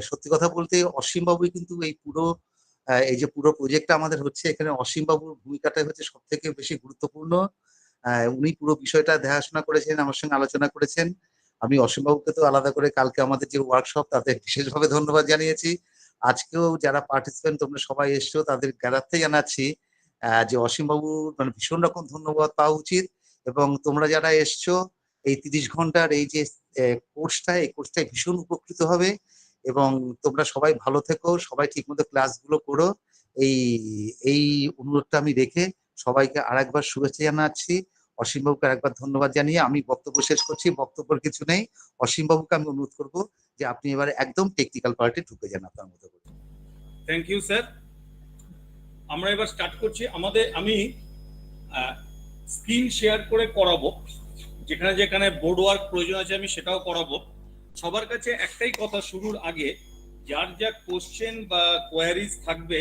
সত্যি কথা বলতে অসীম বাবুই কিন্তু এই যে পুরো প্রজেক্টটা আমাদের হচ্ছে, এখানে অসীম বাবুর ভূমিকাটাই হচ্ছে সব থেকে বেশি গুরুত্বপূর্ণ। উনি পুরো বিষয়টা দেখাশোনা করেছেন, আমার সঙ্গে আলোচনা করেছেন। আমি অসীম বাবুকে তো আলাদা করে কালকে আমাদের যে ওয়ার্কশপ, তাতে বিশেষভাবে ধন্যবাদ জানিয়েছি। আজকেও যারা পার্টিসিপেন্ট তোমরা সবাই এসছো, তাদের জ্ঞাতার্থে জানাচ্ছি যে অসীম বাবু মানে ভীষণ রকম ধন্যবাদ পাওয়া উচিত। এবং তোমরা যারা এসছো, এই 30 ঘন্টার এই যে এই কোর্সটায় ভীষণ উপকৃত হবে। এবং তোমরা সবাই ভালো থেকো, সবাই ঠিকমতো ক্লাসগুলো করো। এই এই অনুরোধটা আমি রেখে সবাইকে আরেকবার শুভেচ্ছা জানাচ্ছি। অসীম বাবুকে আরেকবার ধন্যবাদ জানিয়ে আমি বক্তব্য শেষ করছি। বক্তব্যের কিছু নেই। অসীম বাবুকে আমি অনুরোধ করবো যে আপনি এবারে একদম টেকনিক্যাল পার্টে ঢুকে যান আপনার মতো করে। Thank you sir. আমরা এবার স্টার্ট করছি। আমি স্ক্রিন শেয়ার করে করাবো, যেখানে যেখানে বোর্ড ওয়ার্ক প্রয়োজন আছে আমি সেটাও করাবো। সবার কাছে একটাই কথা শুরুর আগে, যার যা কোশ্চেন বা কোয়ারিজ থাকবে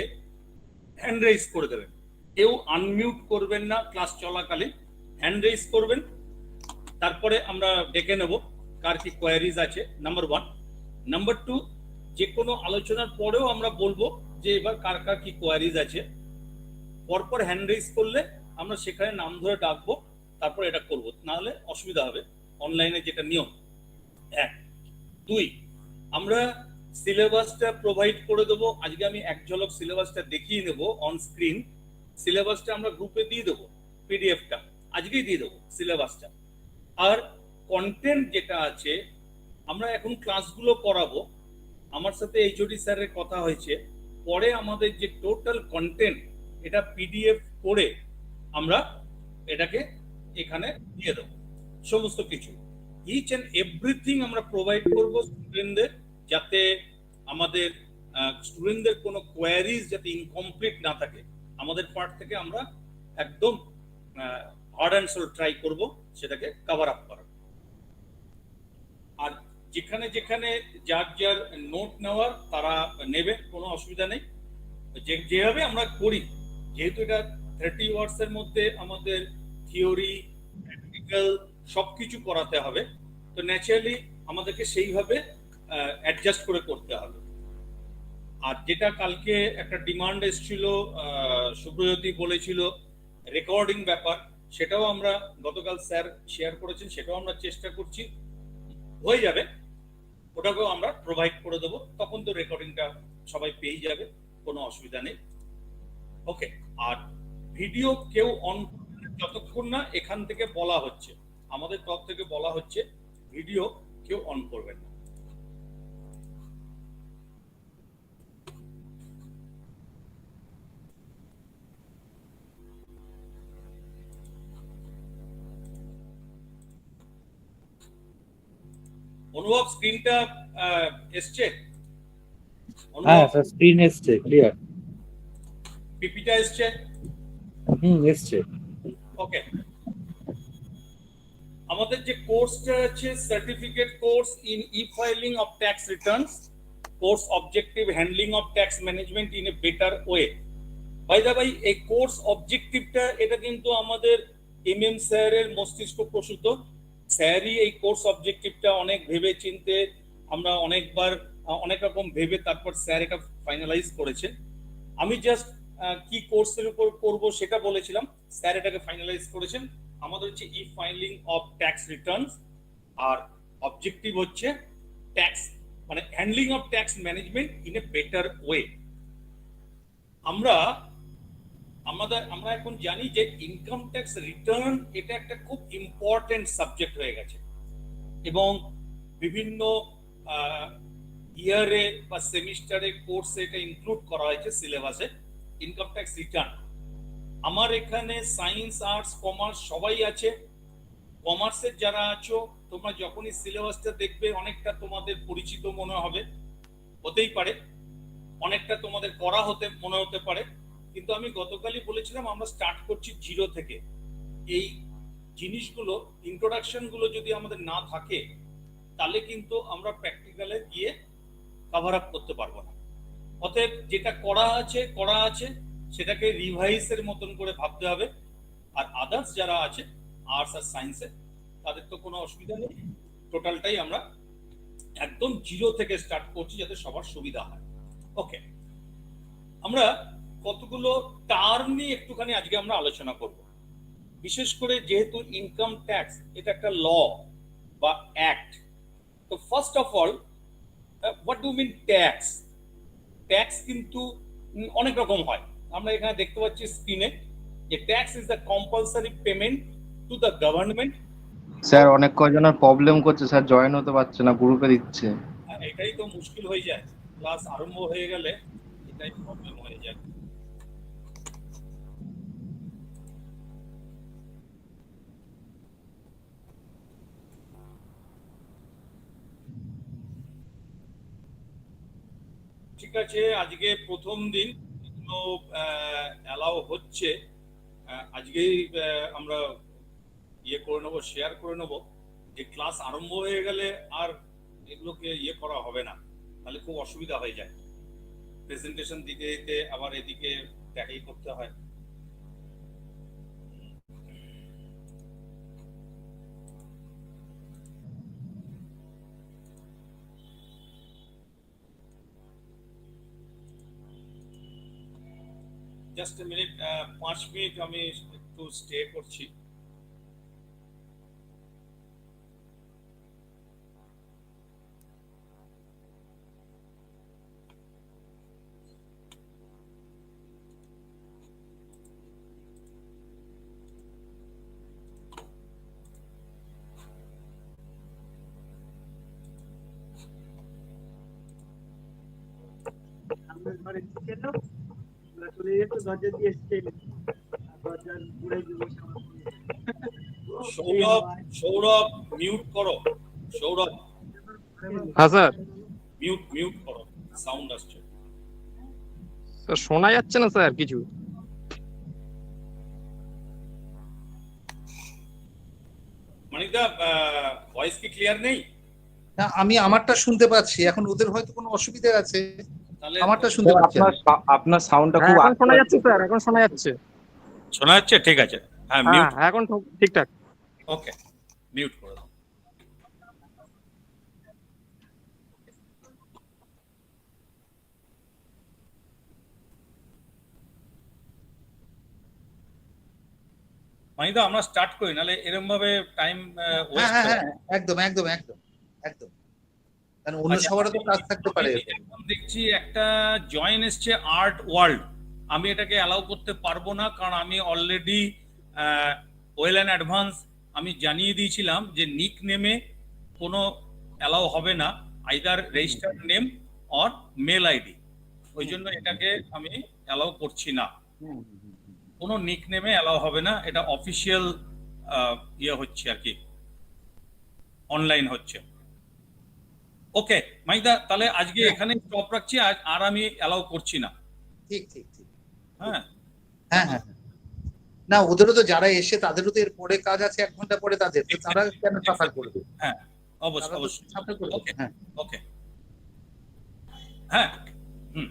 হ্যান্ড রেইজ করে দেবেন। কেউ আনমিউট করবেন না, ক্লাস চলাকালীন হ্যান্ড রেইজ করবেন। তারপরে আমরা ডেকে নেব কার কি কোয়ারিজ আছে, নাম্বার 1। নাম্বার 2, যে কোনো আলোচনার পরেও আমরা বলবো যে এবার কার কার কি কোয়ারিজ আছে। পরপর হ্যান্ড রেইজ করলে আমরা সেখানে নাম ধরে ডাকবো, তারপর এটা করব, নাহলে অসুবিধা হবে অনলাইনে যেটা নিয়ম। 1, 2, আমরা সিলেবাসটা প্রোভাইড করে দেবো। আজকে আমি এক ঝলক সিলেবাসটা দেখিয়ে নেব অন স্ক্রিন। সিলেবাসটা আমরা গ্রুপে দিয়ে দেবো, পিডিএফটা আজকেই দিয়ে দেবো সিলেবাসটা। আর কন্টেন্ট যেটা আছে, আমরা এখন ক্লাসগুলো করাবো। আমার সাথে এইচওডি স্যারের কথা হয়েছে, পরে আমাদের যে টোটাল কন্টেন্ট এটা পিডিএফ করে আমরা এটাকে এখানে দিয়ে দেবো। সমস্ত কিছু ইচ অ্যান্ড এভরিথিং আমরা প্রোভাইড করব স্টুডেন্টদের, যাতে আমাদের স্টুডেন্টদের কোনো কোয়ারিজ যাতে ইনকমপ্লিট না থাকে। আমাদের পার্ট থেকে আমরা একদম হার্ড অ্যান্ড সোল ট্রাই করব সেটাকে কভার আপ করার। আর যেখানে যেখানে যার যার নোট নেওয়ার তারা নেবে, কোনো অসুবিধা নেই। যেভাবে আমরা করি, যেহেতু এটা 30 ওয়ার্ডসের মধ্যে আমাদের থিওরি প্র্যাকটিক্যাল সবকিছু করাতে হবে, তো ন্যাচারালি আমাদেরকে সেইভাবে অ্যাডজাস্ট করে করতে হবে। আর যেটা কালকে একটা ডিমান্ড এসেছিল, সুব্রজ্যোতি বলেছিল রেকর্ডিং ব্যাপার, সেটাও আমরা গতকাল স্যার শেয়ার করেছেন, সেটাও আমরা চেষ্টা করছি, হয়ে যাবে। ওটাকেও আমরা প্রোভাইড করে দেবো, তখন তো রেকর্ডিংটা সবাই পেয়ে যাবে, কোনো অসুবিধা নেই। ওকে। আর ভিডিও কেউ অন যতক্ষণ না এখান থেকে বলা হচ্ছে, আমাদের তরফ থেকে বলা হচ্ছে ভিডিও কেউ অন করবেন না। অনুভব স্ক্রিনটা এসছে? হ্যাঁ স্যার, স্ক্রিন এসছে, ক্লিয়ার। পিপিটা এসছে? এসছে। ওকে। আমাদের যে কোর্সটা আছে, certificate course in e filing of tax returns, course objective handling of tax management in a better way. By the by, এই কোর্স অবজেক্টিভটা এটা কিন্তু আমাদের এমএম স্যারের মস্তিষ্ক প্রসূত। স্যারই এই কোর্স অবজেক্টিভটা অনেক ভেবে চিনতে, আমরা অনেকবার অনেক রকম ভেবে তারপর স্যার এটা ফাইনালাইজ করেছে। আমি জাস্ট কি কোর্সের উপর করব সেটা বলেছিলাম, স্যার এটাকে ফাইনালাইজ করেছেন। আমাদের হচ্ছে e filing of tax returns, আর অবজেক্টিভ হচ্ছে ট্যাক্স মানে handling of tax management in a better way. আমরা এখন জানি যে ইনকাম ট্যাক্স রিটার্ন এটা একটা খুব ইম্পর্টেন্ট সাবজেক্ট হয়ে গেছে, এবং বিভিন্ন ইয়ারে বা সেমিস্টারে কোর্সে এটা ইনক্লুড করা হয়েছে সিলেবাসে, ইনকাম ট্যাক্স রিটার্ন। আমার এখানে সায়েন্স, আর্টস, কমার্স সবাই আছে। কমার্সের যারা আছো, তোমরা যখনই সিলেবাসটা দেখবে অনেকটা তোমাদের পরিচিত মনে হবে, হতেই পারে অনেকটা তোমাদের করা মনে হতে পারে, কিন্তু আমি গতকালই বলেছিলাম আমরা স্টার্ট করছি জিরো থেকে। এই জিনিসগুলো, ইন্ট্রোডাকশন গুলো যদি আমাদের না থাকে, তাহলে কিন্তু আমরা প্র্যাকটিক্যালে গিয়ে কভার আপ করতে পারবো না। অতএব যেটা করা আছে সেটাকে রিভাইসের মতন করে ভাবতে হবে। আর আদার্স যারা আছে আর্টস আর সায়েন্সে, তাদের তো কোনো অসুবিধা নেই, টোটালটাই আমরা একদম জিরো থেকে স্টার্ট করছি যাতে সবার সুবিধা হয়। ওকে, আমরা কতগুলো টার্ম নিয়ে একটুখানি আজকে আমরা আলোচনা করব। বিশেষ করে যেহেতু ইনকাম ট্যাক্স এটা একটা ল বা অ্যাক্ট, তো first of all what do mean tax? Tax কিন্তু অনেক রকম হয়। আমরা এখানে দেখতে পাচ্ছি স্ক্রিনে যে tax is the compulsory payment to the government. Sir অনেক কয়জনের প্রবলেম করছে স্যার, জয়েন হতে পারছে না, গ্রুপে দিচ্ছে। এটাই তো মুশকিল হয়ে যায়, ক্লাস আরম্ভ হয়ে গেলে এটাই প্রবলেম হয়ে যায়। ঠিক আছে, আজকে প্রথম দিন এগুলো অ্যালাউ হচ্ছে। আজকেই আমরা ইয়ে করে নেবো, শেয়ার করে নেবো যে ক্লাস আরম্ভ হয়ে গেলে আর এগুলোকে ইয়ে করা হবে না, তাহলে খুব অসুবিধা হয়ে যায়। প্রেজেন্টেশন দিতে দিতে আবার এদিকে ট্যাকেল করতে হয়। জাস্ট এ মিনিট, 5 মিনিট আমি একটু স্টে করছি। ঘরে ছিল চলে যেত, দরজা দিয়ে এসছে দরজার ঘুরে সৌরভ, সৌরভ মিউট করো। সৌরভ হ্যাঁ স্যার। মিউট মিউট করো, সাউন্ড আসছে। স্যার শোনা যাচ্ছে না স্যার কিছু। মানিকদা ভয়েস কি ক্লিয়ার নেই? না, আমি আমারটা শুনতে পাচ্ছি, এখন ওদের হয়তো কোনো অসুবিধা আছে, তাহলে আমারটা শুনতে পাচ্ছি না। আপনার সাউন্ডটা হ্যাঁ, খুব এখন শোনা যাচ্ছে স্যার, এখন শোনা যাচ্ছে। শোনা যাচ্ছে? ঠিক আছে, হ্যাঁ হ্যাঁ মিউট। এখন ঠিকঠাক। ওকে, মিউট করে দাও। মানিকদা আমরা স্টার্ট করি, নালে এরকম ভাবে টাইম হ্যাঁ ওয়েস্ট হ্যাঁ হবে। হ্যাঁ, একদম একদম একদম একদম, কারণ অন্য আচ্ছা, সবারও তো কাজ থাকতে পারে। এখন দেখছি একটা জয়েন এসছে আর্ট ওয়ার্ল্ড। আমি এটাকে অ্যালাউ করতে পারবো না, কারণ আমি অলরেডি ওয়েল অ্যান্ড অ্যাডভান্স আমি জানিয়ে দিয়েছিলাম যে নিক নেমে কোনো অ্যালাউ হবে না, either registered name or mail ID. ওই জন্য এটাকে আমি অ্যালাউ করছি না, কোনো নিক নেমে অ্যালাউ হবে না। এটা অফিসিয়াল ইয়ে হচ্ছে আর কি, অনলাইন হচ্ছে। ওকে মাইদা, তাহলে আজকে এখানে স্টপ রাখছি, আর আমি অ্যালাউ করছি না। ঠিক ঠিক ঠিক, হ্যাঁ হ্যাঁ হ্যাঁ, না ওদেরও তো যারা এসে তাদেরও তো এর পরে কাজ আছে, 1 ঘন্টা পরে তাদের, তো তারা কেন সাফার করবে? হ্যাঁ অবশ্যই তারা তো অবশ্যই। সাফার করবে। ওকে হ্যাঁ ওকে, হ্যাঁ হুম।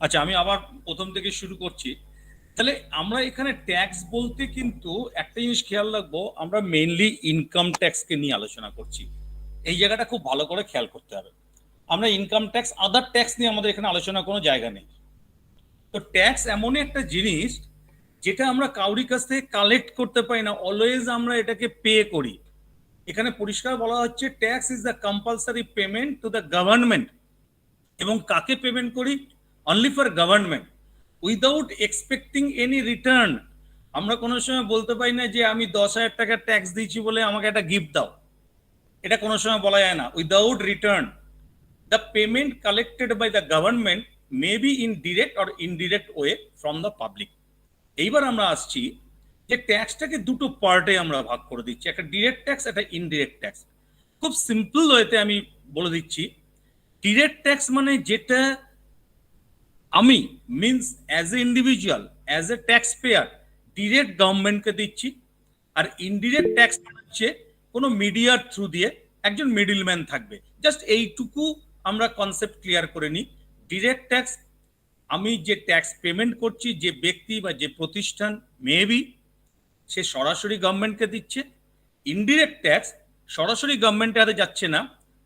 আচ্ছা, আমি আবার প্রথম থেকে শুরু করছি। তাহলে আমরা এখানে ট্যাক্স বলতে কিন্তু একটা জিনিস খেয়াল রাখবো, আমরা মেইনলি ইনকাম ট্যাক্সকে নিয়ে আলোচনা করছি। এই জায়গাটা খুব ভালো করে খেয়াল করতে হবে। আমরা ইনকাম ট্যাক্স, আদার ট্যাক্স নিয়ে আমাদের এখানে আলোচনা কোনো জায়গা নেই। তো ট্যাক্স এমনই একটা জিনিস যেটা আমরা কাউরি কাছ থেকে কালেক্ট করতে পারি না, অলওয়েজ আমরা এটাকে পে করি। এখানে পরিষ্কার বলা হচ্ছে tax is the compulsory payment to the government. এবং কাকে পেমেন্ট করি? Only for government, without expecting any return. আমরা কোনো সময় বলতে পারি না যে আমি 10,000 টাকা ট্যাক্স দিয়েছি বলে আমাকে একটা গিফট দাও, এটা কোনো সময় বলা যায় না। Without return, the payment collected by the government may be in direct or indirect way from the public. এইবার আমরা আসছি যে ট্যাক্সটাকে দুটো পার্টে আমরা ভাগ করে দিচ্ছি, একটা ডিরেক্ট ট্যাক্স, একটা ইনডিরেক্ট ট্যাক্স। খুব সিম্পল ওয়েতে আমি বলে দিচ্ছি, ডিরেক্ট ট্যাক্স মানে যেটা আমি means as a individual, as a tax payer direct গভর্নমেন্টকে দিচ্ছি। আর ইনডিরেক্ট ট্যাক্স হচ্ছে কোনো মিডিয়ার থ্রু দিয়ে একজন মিডলম্যান থাকবে, জাস্ট এইটুকু আমরা কনসেপ্ট ক্লিয়ার করে নিই। ডিরেক্ট ট্যাক্স, আমি যে ট্যাক্স পেমেন্ট করছি, যে ব্যক্তি বা যে প্রতিষ্ঠান মেবি সে সরাসরি গভর্নমেন্টকে দিচ্ছে। ইনডিরেক্ট ট্যাক্স সরাসরি গভর্নমেন্টের হাতে যাচ্ছে না,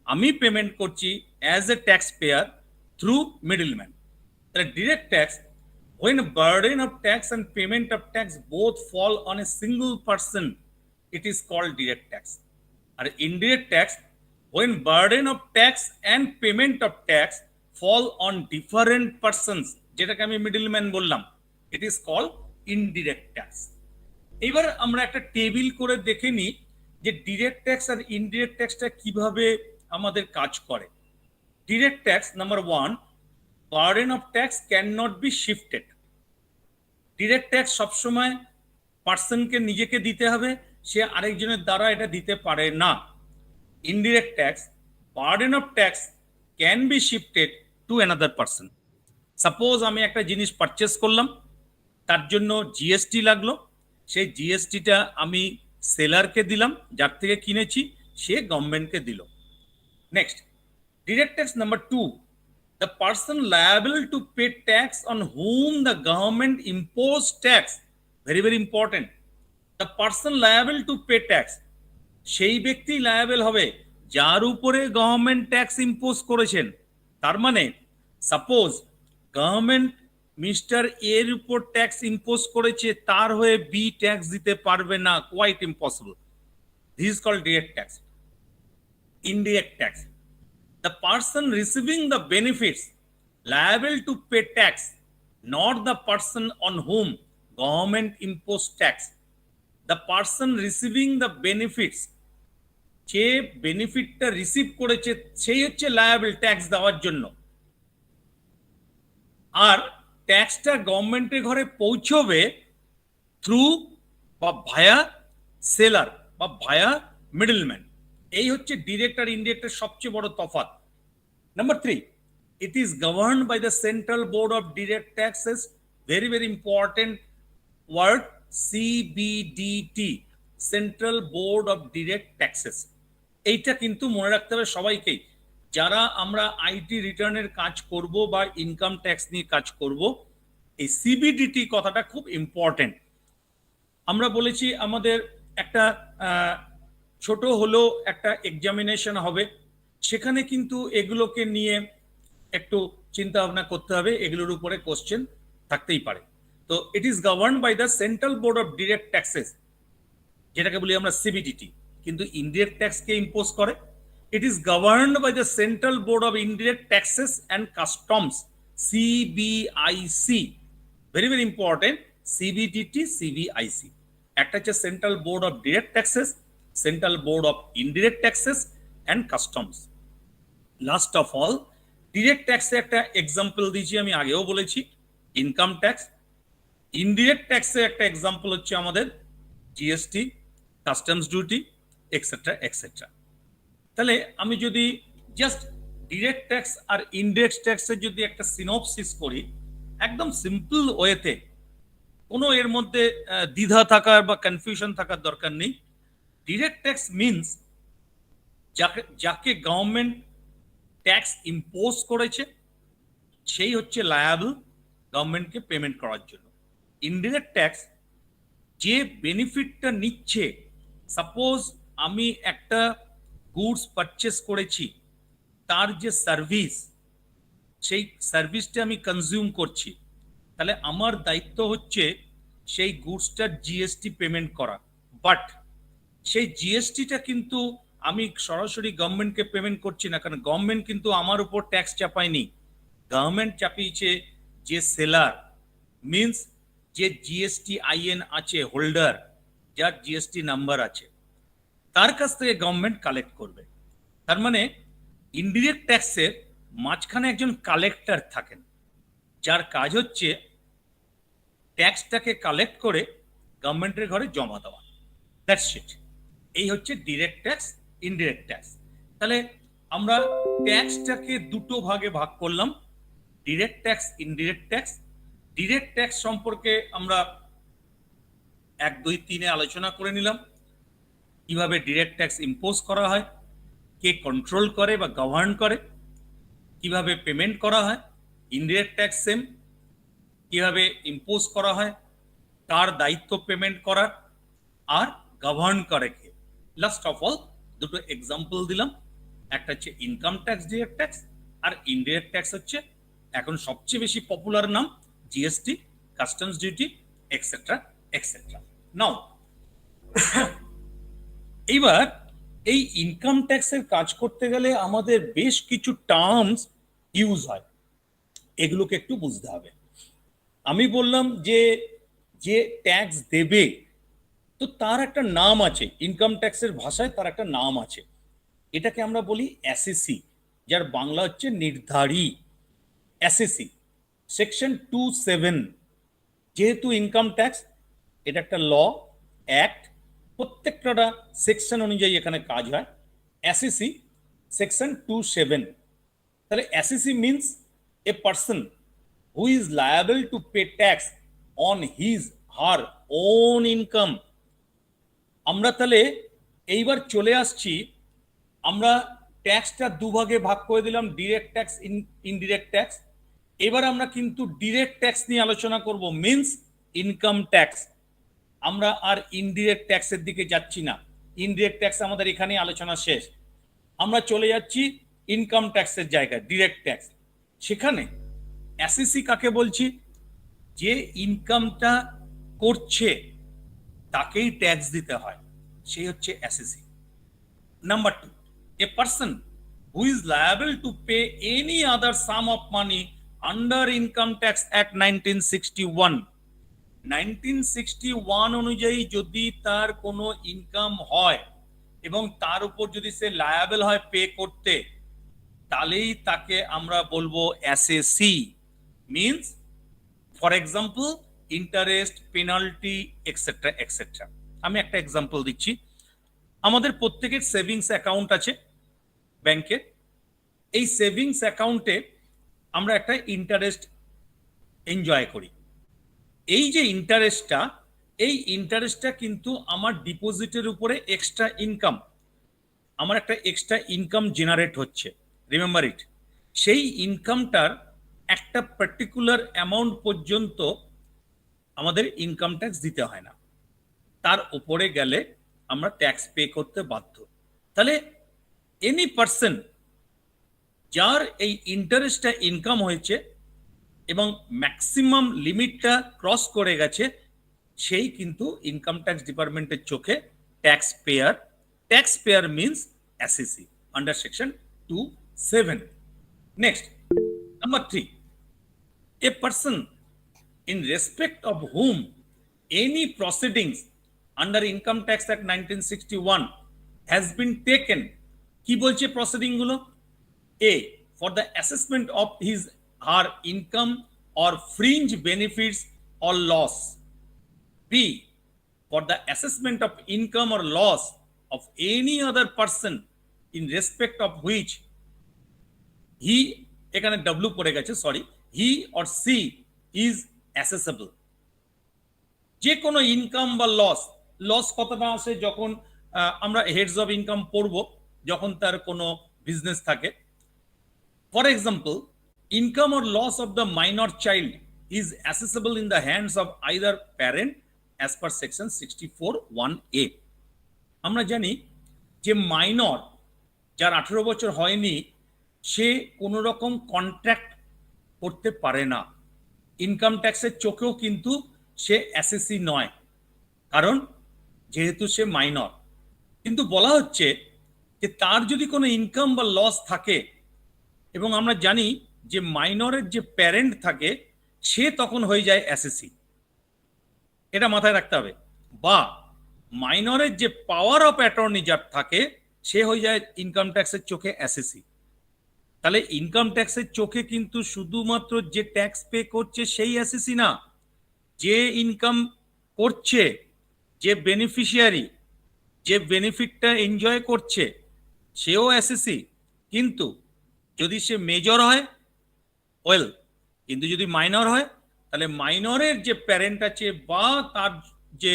আমি পেমেন্ট করছি as a taxpayer through middleman. তাহলে direct tax, when burden of tax and payment of tax both fall on a single person, it is called direct tax. আর indirect tax, when burden of tax and payment of tax fall on different persons, যেটাকে আমি middleman বললাম, it is called indirect tax. এবার আমরা একটা table করে দেখে নিই যে ডিরেক্ট ট্যাক্স আর ইনডিরেক্ট ট্যাক্সটা কিভাবে আমাদের কাজ করে। Direct tax number 1, burden of tax cannot be shifted. Direct tax সবসময় পার্সনকে নিজেকে দিতে হবে, সে আরেকজনের দ্বারা এটা দিতে পারে না। Indirect tax, burden of tax can be shifted to another person. Suppose আমি একটা জিনিস পারচেস করলাম, তার জন্য জিএসটি লাগলো, সেই জিএসটিটা আমি সেলারকে দিলাম, যার থেকে কিনেছি, সে গভর্নমেন্টকে দিল। Next, direct tax number 2, the person liable to pay tax on whom the government imposed tax. Very very important, the person liable to pay tax, সেই ব্যক্তি লায়াবেল হবে যার উপরে গভর্নমেন্ট ট্যাক্স ইম্পোজ করেছেন। তার মানে সাপোজ গভর্নমেন্ট মিস্টার এর উপর ট্যাক্স ইম্পোজ করেছে, তার হয়ে বি ট্যাক্স দিতে পারবে না, quite impossible. This is called direct tax. Indirect tax, the person receiving the benefits liable to pay tax, not the person on whom government imposed tax. The person receiving the benefits, যে বেনিফিটটা receive করেছে সেই হচ্ছে liable tax দেওয়ার জন্য। আর ট্যাক্সটা গভর্নমেন্টের ঘরে পৌঁছবে through বা ভায়া সেলার বা ভায়া মিডলম্যান। এই হচ্ছে ডিরেক্ট আর ইনডিরেক্টের সবচেয়ে বড় তফাৎ। Number 3, it is governed by the Central Board of Direct Taxes, very very important word, CBDT, Central Board of Direct Taxes. এইটা কিন্তু মনে রাখতে হবে সবাইকেই, যারা আমরা আইটি রিটার্নের কাজ করব বা ইনকাম ট্যাক্স নিয়ে কাজ করব, এই সিবিডিটি কথাটা খুব ইম্পর্টেন্ট। আমরা বলেছি আমাদের একটা ছোট হলেও একটা এক্সামিনেশন হবে, সেখানে কিন্তু এগুলোকে নিয়ে একটু চিন্তা ভাবনা করতে হবে, এগুলোর উপরে কোশ্চেন থাকতেই পারে। তো it is govern by the central board of direct taxes, যেটাকে বলি আমরা সিবিডিটি, কিন্তু ইনডিরেক্ট ট্যাক্সকে ইম্পোজ করে। It is governed by the central board of indirect taxes and customs, CBIC, very very important, CBDT CBIC. একটা হচ্ছে central board of direct taxes, central board of indirect taxes and customs. Last of all, direct ট্যাক্সে একটা example দিয়েছি, আমি আগেও বলেছি, income tax. Indirect ট্যাক্সে একটা এক্সাম্পল হচ্ছে আমাদের GST, customs duty, etcetera etcetera. তাহলে আমি যদি জাস্ট ডিরেক্ট ট্যাক্স আর ইনডিরেক্ট ট্যাক্সের যদি একটা সিনপসিস করি একদম সিম্পল ওয়েতে, কোনো এর মধ্যে দ্বিধা থাকার বা কনফিউশন থাকার দরকার নেই। ডিরেক্ট ট্যাক্স মিনস যাকে গভর্নমেন্ট ট্যাক্স ইম্পোজ করেছে সেই হচ্ছে লায়াবল গভর্নমেন্টকে পেমেন্ট করার জন্য। ইনডিরেক্ট ট্যাক্স যে বেনিফিটটা নিচ্ছে, সাপোজ আমি একটা গুডস পারচেস করেছি, তার যে সার্ভিস, সেই সার্ভিসটা আমি কনজিউম করছি, তাহলে আমার দায়িত্ব হচ্ছে সেই গুডসটার জিএসটি পেমেন্ট করা। বাট সেই জিএসটিটা কিন্তু আমি সরাসরি গভর্নমেন্টকে পেমেন্ট করছি না, কারণ গভর্নমেন্ট কিন্তু আমার উপর ট্যাক্স চাপায়নি, গভর্নমেন্ট চাপিয়েছে যে সেলার, মিনস যে জিএসটি আইএন আছে হোল্ডার, যার জিএসটি নাম্বার আছে, তার কাছ থেকে গভর্নমেন্ট কালেক্ট করবে। তার মানে ইনডিরেক্ট ট্যাক্সের মাঝখানে একজন কালেক্টর থাকেন, যার কাজ হচ্ছে ট্যাক্সটাকে কালেক্ট করে গভর্নমেন্টের ঘরে জমা দেওয়া। That's it. এই হচ্ছে ডিরেক্ট ট্যাক্স, ইনডিরেক্ট ট্যাক্স। তাহলে আমরা ট্যাক্সটাকে দুটো ভাগে ভাগ করলাম, direct tax, indirect tax. Direct tax সম্পর্কে আমরা 1, 2, 3 আলোচনা করে নিলাম, কিভাবে ডিরেক্ট ট্যাক্স ইম্পোজ করা হয়। কে কন্ট্রোল করে বা গভর্ন করে, কিভাবে পেমেন্ট করা হয়, ইনডিরেক্ট ট্যাক্স সেম, কিভাবে ইম্পোজ করা হয়, কার দায়িত্ব পেমেন্ট করার, আর গভর্ন করে কে। লাস্ট অফ অল দুটো এক্সাম্পল দিলাম, একটা হচ্ছে ইনকাম ট্যাক্স ডিরেক্ট ট্যাক্স, আর ইনডিরেক্ট ট্যাক্স হচ্ছে এখন সবচেয়ে বেশি পপুলার নাম GST, customs duty, etcetera etcetera. Now এইবার এই ইনকাম ট্যাক্সের কাজ করতে গেলে আমাদের বেশ কিছু টার্মস ইউজ হয়, এগুলোকে একটু বুঝতে হবে। আমি বললাম যে যে ট্যাক্স দেবে তো তার একটা নাম আছে, ইনকাম ট্যাক্সের ভাষায় তার একটা নাম আছে, এটাকে আমরা বলি এসএসসি, যার বাংলা হচ্ছে নির্ধারী। এসএসসি সেকশন 27, যেহেতু ইনকাম ট্যাক্স এটা একটা ল অ্যাক্ট, প্রত্যেকটা সেকশন অনুযায়ী এখানে কাজ হয়। এসএসসি সেকশন 27, তাহলে SSC means a person who is liable to pay tax on his her own income. আমরা তাহলে এইবার চলে আসছি, আমরা ট্যাক্সটা দুভাগে ভাগ করে দিলাম, ডিরেক্ট ট্যাক্স, ইনডিরেক্ট ট্যাক্স। এবার আমরা কিন্তু ডিরেক্ট ট্যাক্স নিয়ে আলোচনা করব, মিনস ইনকাম ট্যাক্স। আমরা আর ইনডিরেক্ট ট্যাক্সের দিকে যাচ্ছি না, ইনডিরেক্ট ট্যাক্স আমাদের এখানে আলোচনা শেষ। আমরা চলে যাচ্ছি ইনকাম ট্যাক্সের জায়গায়, ডিরেক্ট ট্যাক্স। সেখানে এসএসসি কাকে বলছি? যে ইনকামটা করছে তাকেই ট্যাক্স দিতে হয়, সেই হচ্ছে SSC. Number 2, a person who is liable to pay any other sum of money under Income Tax Act 1961. 1961 অনুযায়ী যদি তার কোনো ইনকাম হয় এবং তার উপর যদি সে লায়াবল হয় পে করতে, তাহলেই তাকে আমরা বলবো SSC. Means for example interest, penalty, etcetera etcetera. আমি একটা এক্সাম্পল দিচ্ছি। আমাদের প্রত্যেকের সেভিংস অ্যাকাউন্ট আছে ব্যাংকে। এই সেভিংস অ্যাকাউন্টে আমরা একটা ইন্টারেস্ট এনজয় করি। এই যে ইন্টারেস্টটা, এই ইন্টারেস্টটা কিন্তু আমার ডিপোজিটের উপরে এক্সট্রা ইনকাম, আমার একটা এক্সট্রা ইনকাম জেনারেট হচ্ছে, রিমেম্বার ইট। সেই ইনকামটার একটা পার্টিকুলার অ্যামাউন্ট পর্যন্ত আমাদের ইনকাম ট্যাক্স দিতে হয় না, তার উপরে গেলে আমরা ট্যাক্স পে করতে বাধ্য। তাহলে এনি পার্সন যার এই ইন্টারেস্টটা ইনকাম হয়েছে এবং ম্যাক্সিমাম লিমিটটা ক্রস করে গেছে, সেই কিন্তু ইনকাম ট্যাক্স ডিপার্টমেন্টের চোখে tax payer. Tax payer means SSC under section 27। Next, number 3, a person in respect of whom any proceedings under Income Tax Act 1961 has been taken. কি বলছে প্রসিডিং গুলো? A, for the assessment of his her income or fringe benefits or loss. B, for the assessment of income or loss of any other person in respect of which he, এখানে W পড়ে গেছে, sorry, he or she is assessable. যে কোনো income বা loss, loss কতটা আসে যখন আমরা হেডস অফ ইনকাম পড়ব, যখন তার কোনো বিজনেস থাকে। For example, income or loss of the minor child is assessable in the hands of either parent as per section 64(1)(a। আমরা জানি যে মাইনর, যার 18 বছর হয়নি, সে কোনো রকম কন্ট্রাক্ট করতে পারে না। ইনকাম ট্যাক্সের চোখেও কিন্তু সে এসএসসি নয়, কারণ যেহেতু সে মাইনর। কিন্তু বলা হচ্ছে যে তার যদি কোনো ইনকাম বা লস থাকে, এবং আমরা জানি যে মাইনরের যে প্যারেন্ট থাকে সে তখন হয়ে যায় এসএসসি, এটা মাথায় রাখতে হবে। বা মাইনরের যে পাওয়ার অফ অ্যাটর্নি যার থাকে সে হয়ে যায় ইনকাম ট্যাক্সের চোখে এসএসসি। তাহলে ইনকাম ট্যাক্সের চোখে কিন্তু শুধুমাত্র যে ট্যাক্স পে করছে সেই এসএসসি না, যে ইনকাম করছে, যে বেনিফিশিয়ারি, যে বেনিফিটটা এনজয় করছে, সেও এসএসসি। কিন্তু যদি সে মেজর হয় ওয়েল, কিন্তু যদি মাইনর হয় তাহলে মাইনরের যে প্যারেন্ট আছে বা তার যে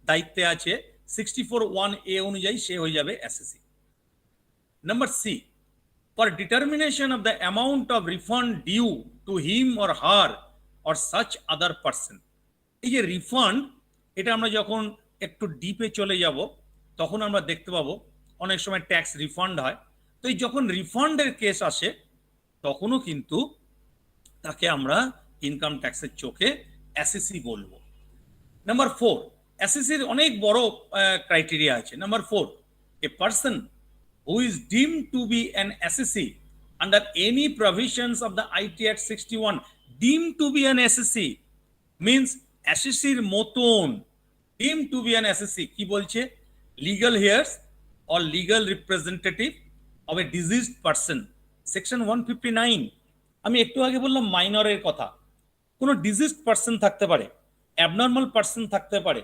দায়িত্বে আছে 64(1)(a) অনুযায়ী সে হয়ে যাবে SSC. Number C, for determination of the amount of refund due to him or her or such other person. এই যে রিফান্ড, এটা আমরা যখন একটু ডিপে চলে যাব তখন আমরা দেখতে পাবো অনেক সময় ট্যাক্স রিফান্ড হয়। তো এই যখন রিফান্ডের কেস আসে তখনও কিন্তু তাকে আমরা ইনকাম ট্যাক্সের চোখে অ্যাসেসি বলবো। নাম্বার 4, অ্যাসেসির অনেক বড় ক্রাইটেরিয়া আছে। Number 4, a person who is deemed to be an assessee under any provisions of the IT Act 61, deemed to be an assessee means assessee মতন, deemed to be an assessee কি বলছে, legal heirs or legal representative of a deceased person, section 159। আমি একটু আগে বললাম মাইনরের কথা, কোনো diseased person থাকতে পারে, অ্যাবনর্মাল পার্সন থাকতে পারে,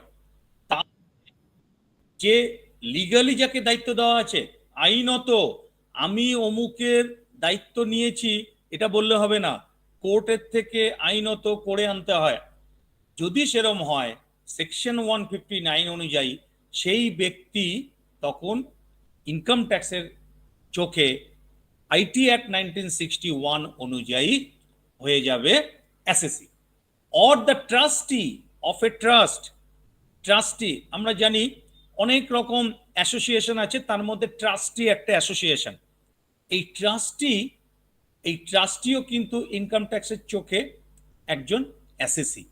যে লিগালি যাকে দায়িত্ব দেওয়া আছে আইনত আমি অমুকের দায়িত্ব নিয়েছি এটা বললে হবে না, কোর্টের থেকে আইনত করে আনতে হয়। যদি সেরকম হয় সেকশন 159 অনুযায়ী সেই ব্যক্তি তখন ইনকাম ট্যাক্সের চোখে আইটি অ্যাক্ট 1961 অনুযায়ী হয়ে যাবে অ্যাসেসি। Or the trustee of A trust, trustee আমরা জানি অনেক রকম অ্যাসোসিয়েশন আছে, তার মধ্যে ট্রাস্টি একটা অ্যাসোসিয়েশন। এই ট্রাস্টিও কিন্তু ইনকাম ট্যাক্সের চোখে একজন অ্যাসেসি।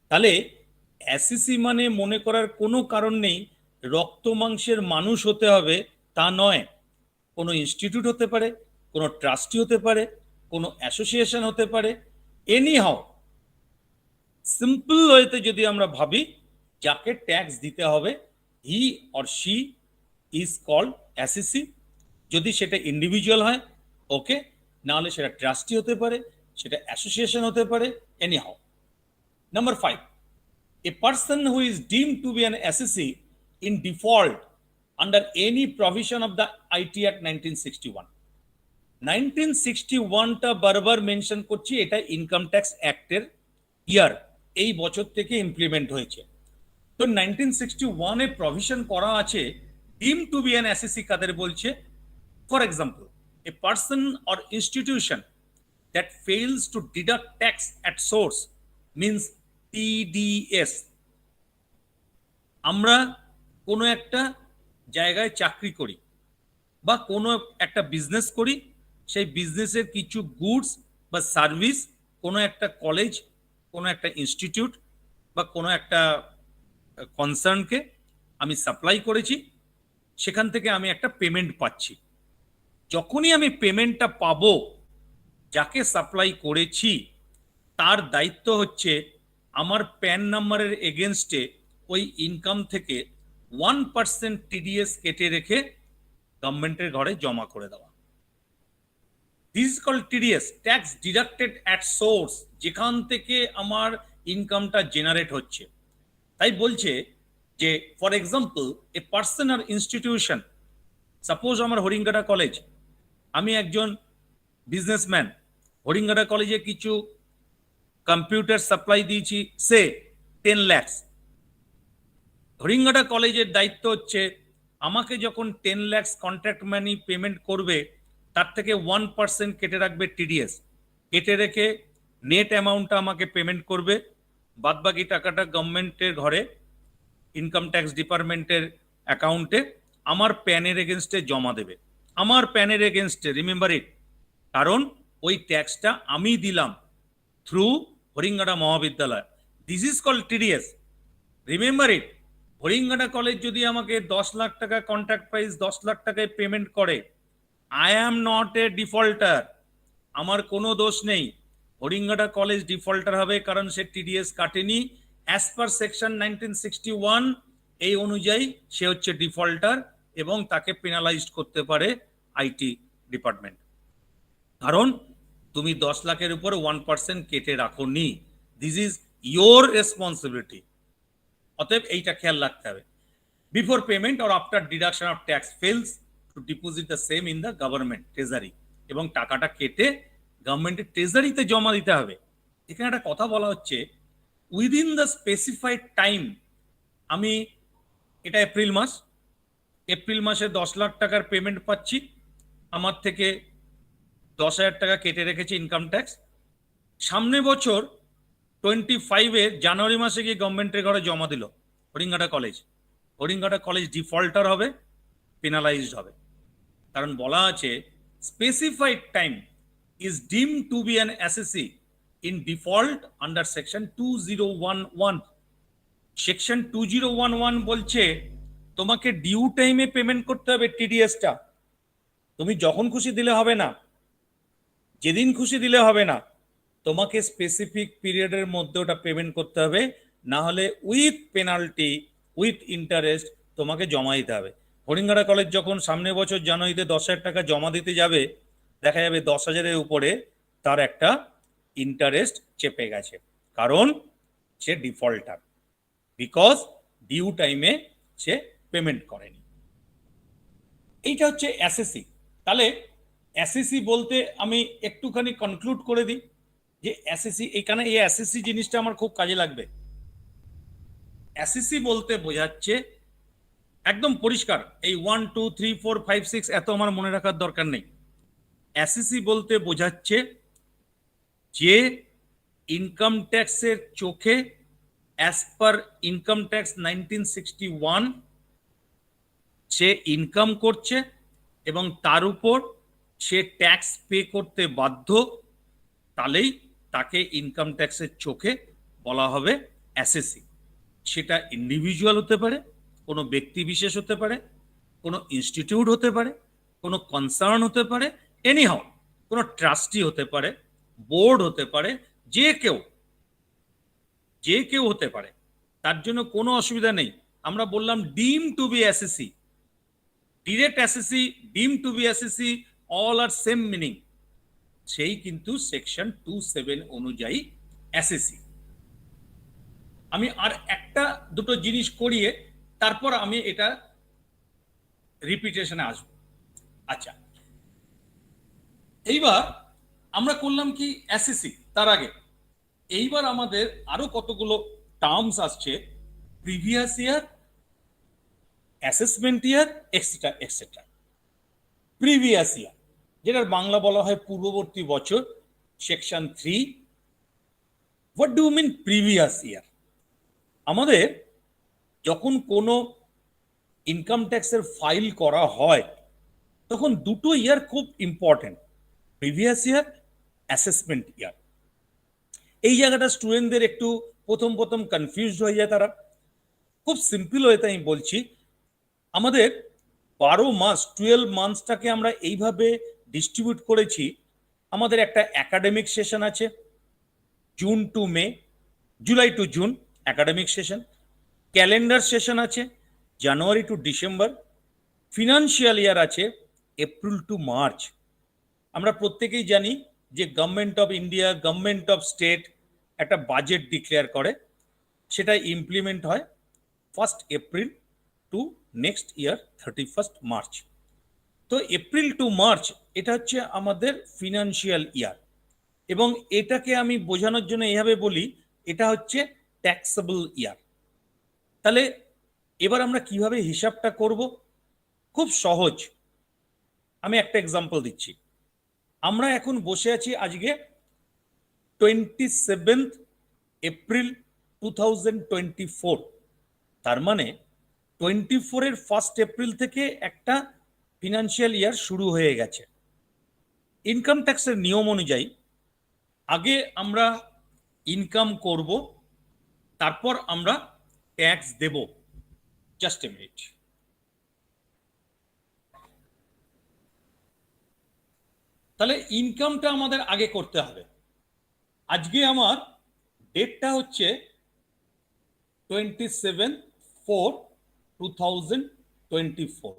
তাহলে অ্যাসেসি মানে মনে করার কোনো কারণ নেই রক্ত মাংসের মানুষ হতে হবে তা নয়, কোনো ইনস্টিটিউট হতে পারে, কোনো ট্রাস্টি হতে পারে, কোনো অ্যাসোসিয়েশন হতে পারে, এনি হাউ সিম্পল ওয়েতে যদি আমরা ভাবি যাকে ট্যাক্স দিতে হবে he or she is called assessee. যদি সেটা ইন্ডিভিজুয়াল হয় ওকে, নাহলে সেটা ট্রাস্টি হতে পারে, সেটা অ্যাসোসিয়েশন হতে পারে, any how. Number 5, a person who is deemed to be an assessee in default under any provision of the IT Act 1961. 1961টা বারবার মেনশন করছি, এটা ইনকাম ট্যাক্স অ্যাক্টের ইয়ার, এই বছর থেকে ইমপ্লিমেন্ট হয়েছে। তো 1961 এ প্রভিশন করা আছে ডিম টু বি অ্যান অ্যাসেসি কাদের বলছে। For example, a person or institution that fails two deduct tax at source means TDS। আমরা কোনো একটা জায়গায় চাকরি করি বা কোনো একটা বিজনেস করি, সেই বিজনেসের কিছু গুডস বা সার্ভিস কোনো একটা কলেজ, কোনো একটা ইনস্টিটিউট বা কোনো একটা কনসার্নকে আমি সাপ্লাই করেছি, সেখান থেকে আমি একটা পেমেন্ট পাচ্ছি। যখনই আমি পেমেন্টটা পাবো, যাকে সাপ্লাই করেছি তার দায়িত্ব হচ্ছে আমার প্যান নাম্বারের এগেনস্টে ওই ইনকাম থেকে 1% TDS কেটে রেখে গভর্নমেন্টের ঘরে জমা করে দেওয়া। This is called TDS, tax deducted at source, যেখান থেকে আমার ইনকামটা জেনারেট হচ্ছে। তাই বলছে যে for example a person or institution, suppose আমার হরিঙ্গাটা কলেজ, আমি একজন বিজনেসম্যান, হরিঙ্গাটা কলেজে কিছু কম্পিউটার সাপ্লাই দিয়েছি সে 10 lakhs। হরিঙ্গাটা কলেজের দায়িত্ব হচ্ছে আমাকে যখন 10 lakhs কন্ট্রাক্ট মানি পেমেন্ট করবে তার থেকে 1% কেটে রাখবে TDS, কেটে রেখে নেট অ্যামাউন্টটা আমাকে পেমেন্ট করবে, বাদবাকি টাকাটা গভর্নমেন্টের ঘরে ইনকাম ট্যাক্স ডিপার্টমেন্টের অ্যাকাউন্টে আমার প্যানের এগেনস্টে জমা দেবে। আমার প্যানের এগেনস্টে, রিমেম্বার ইট, কারণ ওই ট্যাক্সটা আমি দিলাম through Haringhata Mahavidyalaya. This is called TDS, remember it. Haringhata college যদি আমাকে 10 লাখ টাকা কন্ট্রাক্ট প্রাইস 10 লাখ টাকায় পেমেন্ট করে, I am not a defaulter, আমার কোনো দোষ নেই। হরিঙ্গাটা কলেজ ডিফল্টার হবে কারণ সে TDS কাটেনি অ্যাজ পার সেকশন 1961, এই অনুযায়ী সে হচ্ছে ডিফল্টার এবং তাকে পেনালাইজড করতে পারে আইটি ডিপার্টমেন্ট, কারণ তুমি 10 লাখের উপর 1% কেটে রাখোনি। This is your responsibility. অতএব এইটা খেয়াল রাখতে হবে। Before payment or after deduction of tax fails to deposit the same in the government treasury, এবং টাকাটা কেটে গভর্নমেন্টের ট্রেজারিতে জমা দিতে হবে। এখানে একটা কথা বলা হচ্ছে উইদিন দ্য স্পেসিফাইড টাইম। আমি এটা এপ্রিল মাস, এপ্রিল মাসে 10 লাখ টাকার পেমেন্ট পাচ্ছি, আমার থেকে 10,000 টাকা কেটে রেখেছে ইনকাম ট্যাক্স। সামনে বছর 25-এ জানুয়ারি মাসে গিয়ে গভর্নমেন্টের ঘরে জমা দিল হরিঙ্গাটা কলেজ ডিফল্টার হবে, পেনালাইজড হবে। কারণ বলা আছে specified time is deem to be an assessee in default under section 2011। Section 2011 বলছে তোমাকে ডিউ টাইমে পেমেন্ট করতে হবে টিডিএসটা। তুমি যখন খুশি দিলে হবে না, যেদিন খুশি দিলে হবে না, তোমাকে স্পেসিফিক পিরিয়ডের মধ্যে ওটা পেমেন্ট করতে হবে, না হলে উইথ পেনাল্টি উইথ ইন্টারেস্ট তোমাকে জমা দিতে হবে। হরিঙ্গাড়া কলেজ যখন সামনে বছর জানুয়ারিতে 10,000 টাকা জমা দিতে যাবে, দেখা যাবে 10,000-এর উপরে তার একটা ইন্টারেস্ট চেপে গেছে, কারণ সে ডিফল্টার, বিকজ ডিউ টাইমে সে পেমেন্ট করেনি। এইটা হচ্ছে এসএসসি। তাহলে এসএসসি বলতে আমি একটুখানি কনক্লুড করে দিই যে এসএসসি, এখানে এই এসএসসি জিনিসটা আমার খুব কাজে লাগবে। এসএসসি বলতে বোঝাচ্ছে একদম পরিষ্কার, এই 1 2 3 4 5 6 এত আমার মনে রাখার দরকার নেই। এসএসসি বলতে বোঝাচ্ছে যে ইনকাম ট্যাক্সের চোখে অ্যাজ পার ইনকাম ট্যাক্স 1961 সে ইনকাম করছে এবং তার উপর সে ট্যাক্স পে করতে বাধ্য, তাহলেই তাকে ইনকাম ট্যাক্সের চোখে বলা হবে এসএসসি। সেটা ইন্ডিভিজুয়াল হতে পারে, কোনো ব্যক্তি বিশেষ হতে পারে, কোনো ইনস্টিটিউট হতে পারে, কোনো কনসার্ন হতে পারে, এনিহাউ কোনো ট্রাস্টি হতে পারে, বোর্ড হতে পারে, যে কেউ হতে পারে, তার জন্য কোনো অসুবিধা নেই। আমরা বললাম deem to be SSC, direct SSC, deem to be SSC, all are same meaning. সেই কিন্তু সেকশন 27 অনুযায়ী এসএসসি। আমি আর একটা দুটো জিনিস করিয়ে তারপর আমি এটা রিপিটেশনে আসবো। আচ্ছা, এইবার আমরা করলাম কি এসএসসি, তার আগে এইবার আমাদের আরো কতগুলো টার্মস আসছে, previous year, assessment year, etcetera etcetera. Previous year, যেটার বাংলা বলা হয় পূর্ববর্তী বছর, section 3। What do mean previous year? আমাদের যখন কোনো ইনকাম ট্যাক্সের ফাইল করা হয় তখন দুটো ইয়ার খুব ইম্পর্টেন্ট, প্রিভিয়াস ইয়ার, অ্যাসেসমেন্ট ইয়ার। এই জায়গাটা স্টুডেন্টদের একটু প্রথম কনফিউজড হয়ে যায় তারা। খুব সিম্পল ওয়েতে আমি বলছি, আমাদের 12 মাস 12 মান্থসটাকে আমরা এইভাবে ডিস্ট্রিবিউট করেছি। আমাদের একটা একাডেমিক সেশন আছে June to May, July to June academic session, calendar session আছে January to December, financial year আছে এপ্রিল টু মার্চ। আমরা প্রত্যেকেই জানি যে government of India, government of state একটা বাজেট ডিক্লেয়ার করে, সেটা ইমপ্লিমেন্ট হয় 1 April to next year 31 March. তো এপ্রিল টু মার্চ এটা হচ্ছে আমাদের ফিনান্সিয়াল ইয়ার, এবং এটাকে আমি বোঝানোর জন্য এইভাবে বলি, এটা হচ্ছে ট্যাক্সেবল ইয়ার। তাহলে এবার আমরা কিভাবে হিসাবটা করব? খুব সহজ, আমি একটা এক্সাম্পল দিচ্ছি। আমরা এখন বসে আছি আজকে 27 এপ্রিল 2024, তার মানে 24-এর 1 এপ্রিল থেকে একটা ফিনান্সিয়াল ইয়ার শুরু হয়ে গেছে। ইনকাম ট্যাক্সের নিয়ম অনুযায়ী আগে আমরা ইনকাম করব, তারপর আমরা ট্যাক্স দেব। Just a minute. তাহলে ইনকামটা আমাদের আগে করতে হবে। আজকে আমার ডেটটা হচ্ছে 27/4/2024।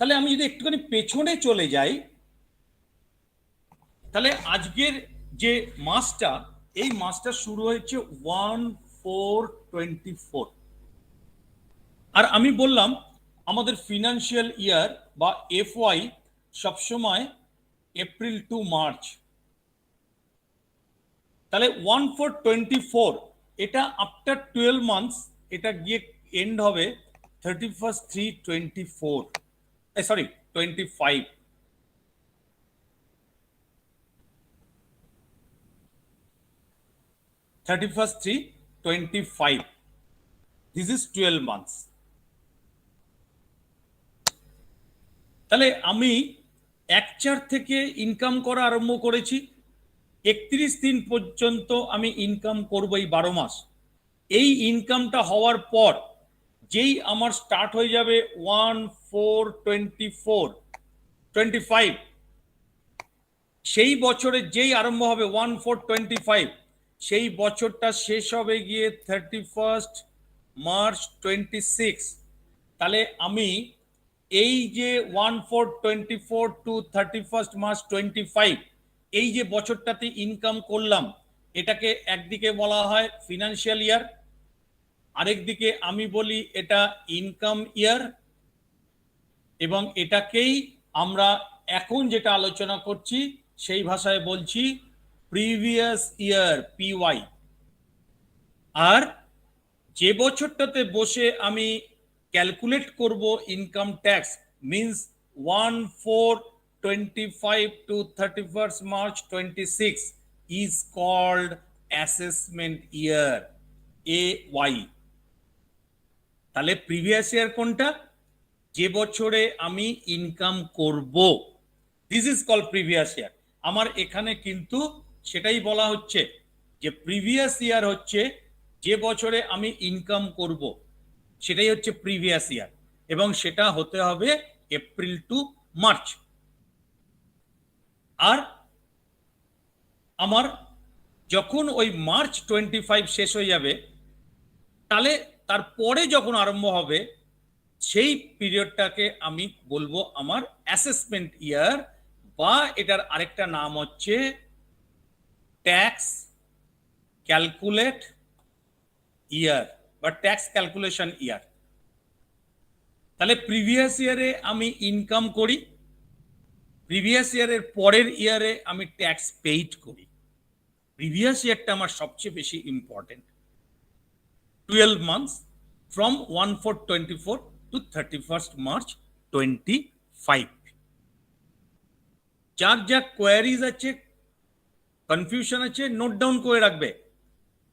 তাহলে আমি যদি একটুখানি পেছনে চলে যাই, তাহলে আজকের যে মাসটা, এই মাসটা শুরু হয়েছে 1/4/24। আর আমি বললাম আমাদের ফিনান্সিয়াল ইয়ার বা FY সবসময় এপ্রিল টু মার্চ। তাহলে 1/4/24 এটা আফটার 12 মান্থস, এটা গিয়ে এন্ড হবে 31/3/24, সরি 25। 31/3/25. This is 12 months. তাহলে আমি 1/4 থেকে ইনকাম করা আরম্ভ করেছি, 31 দিন পর্যন্ত আমি ইনকাম করব এই 12 মাস। এই ইনকামটা হওয়ার পর যেই আমার স্টার্ট হয়ে যাবে 1/4/24/25, সেই বছরে যেই আরম্ভ হবে 1/4/25, সেই বছরটা শেষ হবে গিয়ে 31 মার্চ 26। তাহলে আমি এই যে 1/4/24 টু 31 মার্চ 25, এই যে বছরটাতে ইনকাম করলাম, এটাকে একদিকে বলা হয় ফিনান্সিয়াল ইয়ার, আরেকদিকে আমি বলি এটা ইনকাম ইয়ার, এবং এটাকেই আমরা এখন যেটা আলোচনা করছি সেই ভাষায় বলছি প্রিভিয়াস ইয়ার, পিওয়াই। আর যে বছরটাতে বসে আমি ক্যালকুলেট করব income tax, means 1/4/25 to 31 March 26 is called assessment year, AY। তাহলে প্রিভিয়াস ইয়ার কোনটা? যে বছরে আমি ইনকাম করব, this is called previous year. আমার এখানে কিন্তু সেটাই বলা হচ্ছে যে প্রিভিয়াস ইয়ার হচ্ছে যে বছরে আমি ইনকাম করব, সেটাই হচ্ছে প্রিভিয়াস ইয়ার, এবং সেটা হতে হবে এপ্রিল টু মার্চ। আর আমার যখন ওই মার্চ 25 শেষ হয়ে যাবে, তাহলে তারপরে যখন আরম্ভ হবে সেই পিরিয়ডটাকে আমি বলবো আমার অ্যাসেসমেন্ট ইয়ার, বা এটার আরেকটা নাম হচ্ছে ট্যাক্স ক্যালকুলেট ইয়ার বা ট্যাক্স ক্যালকুলেশন ইয়ার। তাহলে প্রিভিয়াস ইয়ারে আমি ইনকাম করি, প্রিভিয়াস ইয়ারের পরের ইয়ারে আমি ট্যাক্স পেইড করি। প্রিভিয়াস ইয়ারটা আমার সবচেয়ে বেশি important. 12 months from 1/4/24 to 31 March 25। যার যা কোয়ারিজ আছে, কনফিউশন আছে, নোট ডাউন করে রাখবে।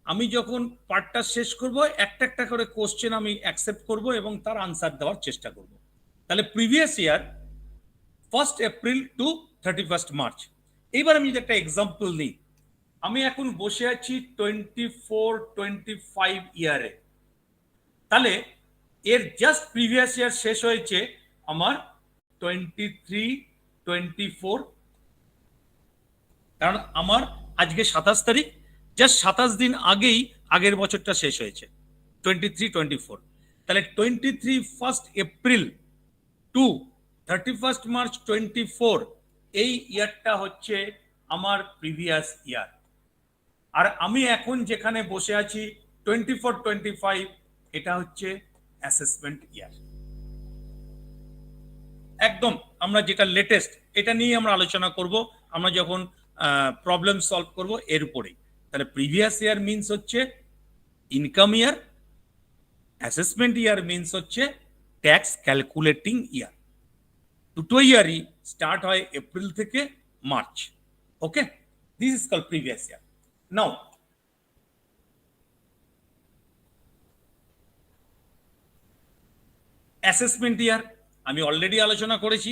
আমি যখন পার্টটা শেষ করব, একটা একটা করে কোশ্চেন আমি অ্যাকসেপ্ট করব এবং তার আনসার দেওয়ার চেষ্টা করব। তাহলে previous year 1 April to 31 March. এইবার আমি যদি একটা এক্সাম্পল নিই, আমি এখন বসে আছি 24/25 ইয়ারে, তাহলে এর জাস্ট প্রিভিয়াস ইয়ার শেষ হয়েছে আমার 23/24, কারণ আমার আজকে 27 তারিখ, জাস্ট 27 দিন আগেই আগের বছরটা শেষ হয়েছে 23/24। তাহলে 1 এপ্রিল টু 31 মার্চ 24, এই ইয়ারটা হচ্ছে আমার প্রিভিয়াস ইয়ার। আর আমি এখন যেখানে বসে আছি 24/25, এটা হচ্ছে অ্যাসেসমেন্ট ইয়ার। একদম আমরা যেটা লেটেস্ট, এটা নিয়ে আমরা আলোচনা করব আমরা যখন প্রবলেম সলভ করব এর উপরেই। তাহলে প্রিভিয়াস ইয়ার মিন্স হচ্ছে income year, assessment year means হচ্ছে ট্যাক্স ক্যালকুলেটিং ইয়ার। দুটো ইয়ারই স্টার্ট হয় এপ্রিল থেকে March. Okay, this is called previous year. Now assessment year আমি অলরেডি আলোচনা করেছি।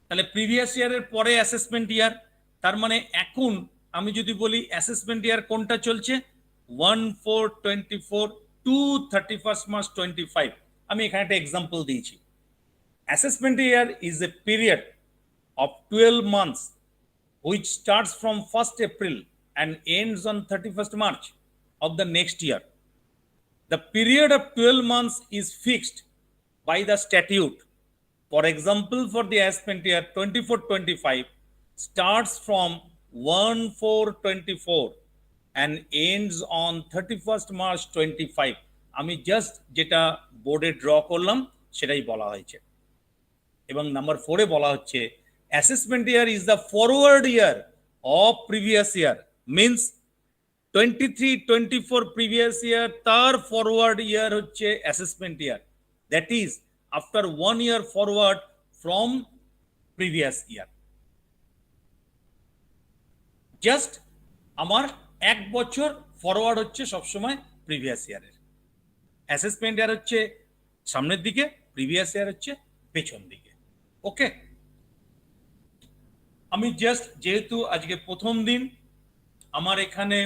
তাহলে প্রিভিয়াস ইয়ারের পরে অ্যাসেসমেন্ট ইয়ার, তার মানে এখন আমি যদি বলি অ্যাসেসমেন্ট ইয়ার কোনটা চলছে 1/4/24 টু 31 মার্চ 25, আমি এখানে একটা এক্সাম্পল দিয়েছি। Assessment year is a period of 12 months which starts from 1st April and ends on 31st March of the next year. The period of 12 months is fixed by the statute. For example, for the assessment year 24/25 starts from 1/4/24 and ends on 31st March 25. আমি just যেটা বোর্ডে draw করলাম সেটাই বলা হয়েছে। এবং number 4-এ বলা হচ্ছে assessment year is the forward year of previous year, means 23/24 previous year, তার ফরওয়ার্ড ইয়ার হচ্ছে assessment year. That is after 1 year forward from previous year. Just আমার 1 বছর ফরওয়ার্ড হচ্ছে সবসময় প্রিভিয়াস ইয়ারের, অ্যাসেসমেন্ট ইয়ার হচ্ছে সামনের দিকে, প্রিভিয়াস ইয়ার হচ্ছে পেছন দিকে। ওকে, আমি জাস্ট যেহেতু আজকে প্রথম দিন, আমার এখানে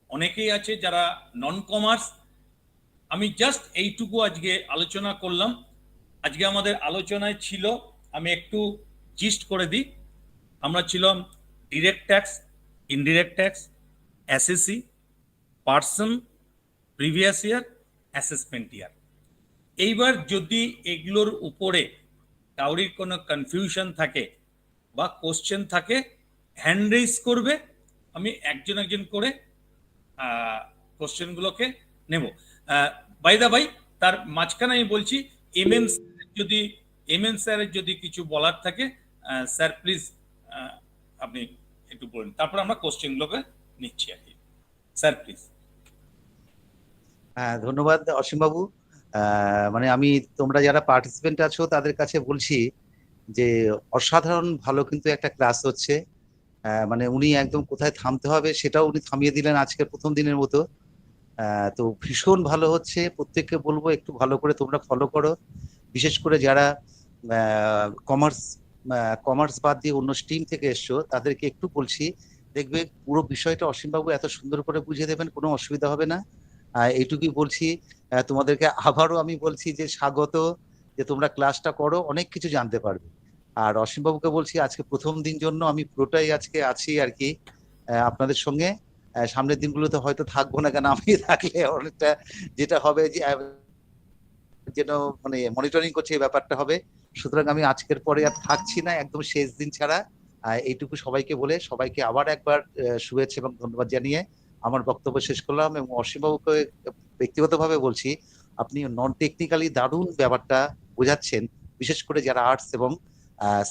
অনেকেই আছে যারা নন কমার্স, আমি জাস্ট এইটুকু আজকে আলোচনা করলাম। আজকে আমাদের আলোচনায় ছিল, আমি একটু জিস্ট করে দিই, আমরা ছিলাম direct tax, indirect tax, SSC, person, previous year, assessment ইয়ার। এইবার যদি এগুলোর উপরে কাউরির কোনো কনফিউশন থাকে বা কোশ্চেন থাকে, হ্যান্ড রেজ করবে, আমি একজন একজন করে কোশ্চেনগুলোকে নেব। বাই দা বাই, তার মাঝখানে আমি বলছি, এমএম স্যারের যদি কিছু বলার থাকে, স্যার প্লিজ আপনি একটু বলুন, তারপর আমরা কোশ্চেনগুলোকে নিচ্ছি আর কি। Sir please. হ্যাঁ, ধন্যবাদ অসীমবাবু। মানে আমি, তোমরা যারা পার্টিসিপেন্ট আছো তাদের কাছে বলছি যে অসাধারণ ভালো কিন্তু একটা ক্লাস হচ্ছে। মানে উনি একদম কোথায় থামতে হবে সেটাও উনি থামিয়ে দিলেন আজকের প্রথম দিনের মতো। তো ভীষণ ভালো হচ্ছে, প্রত্যেককে বলবো একটু ভালো করে তোমরা ফলো করো, বিশেষ করে যারা কমার্স বাদ দিয়ে অন্য স্ট্রিম থেকে এসছো তাদেরকে একটু বলছি, দেখবে পুরো বিষয়টা অসীমবাবু এত সুন্দর করে বুঝিয়ে দেবেন, কোনো অসুবিধা হবে না। এইটুকুই বলছি। তোমাদেরকে আবারও আমি বলছি যে স্বাগত, যে তোমরা ক্লাসটা করো, অনেক কিছু জানতে পারবে। আর অসীমবাবুকে বলছি আজকে প্রথম দিন জন্য আমি পুরোটাই আজকে আছি আর কি আপনাদের সঙ্গে। সামনের দিনগুলোতে হয়তো থাকবো না, কেন আমি থাকলে অনেকটা যেটা হবে যে যেন মানে মনিটরিং করছে এই ব্যাপারটা হবে। সুতরাং আমি আজকের পরে আর থাকছি না, একদম শেষ দিন ছাড়া। এইটুকু সবাইকে বলে সবাইকে আবার একবার শুভেচ্ছা এবং ধন্যবাদ জানিয়ে আমার বক্তব্য শেষ করলাম। এবং অসীমবাবুকে ব্যক্তিগতভাবে বলছি, আপনি নন টেকনিক্যালি দারুণ ব্যাপারটা বোঝাচ্ছেন, বিশেষ করে যারা আর্টস এবং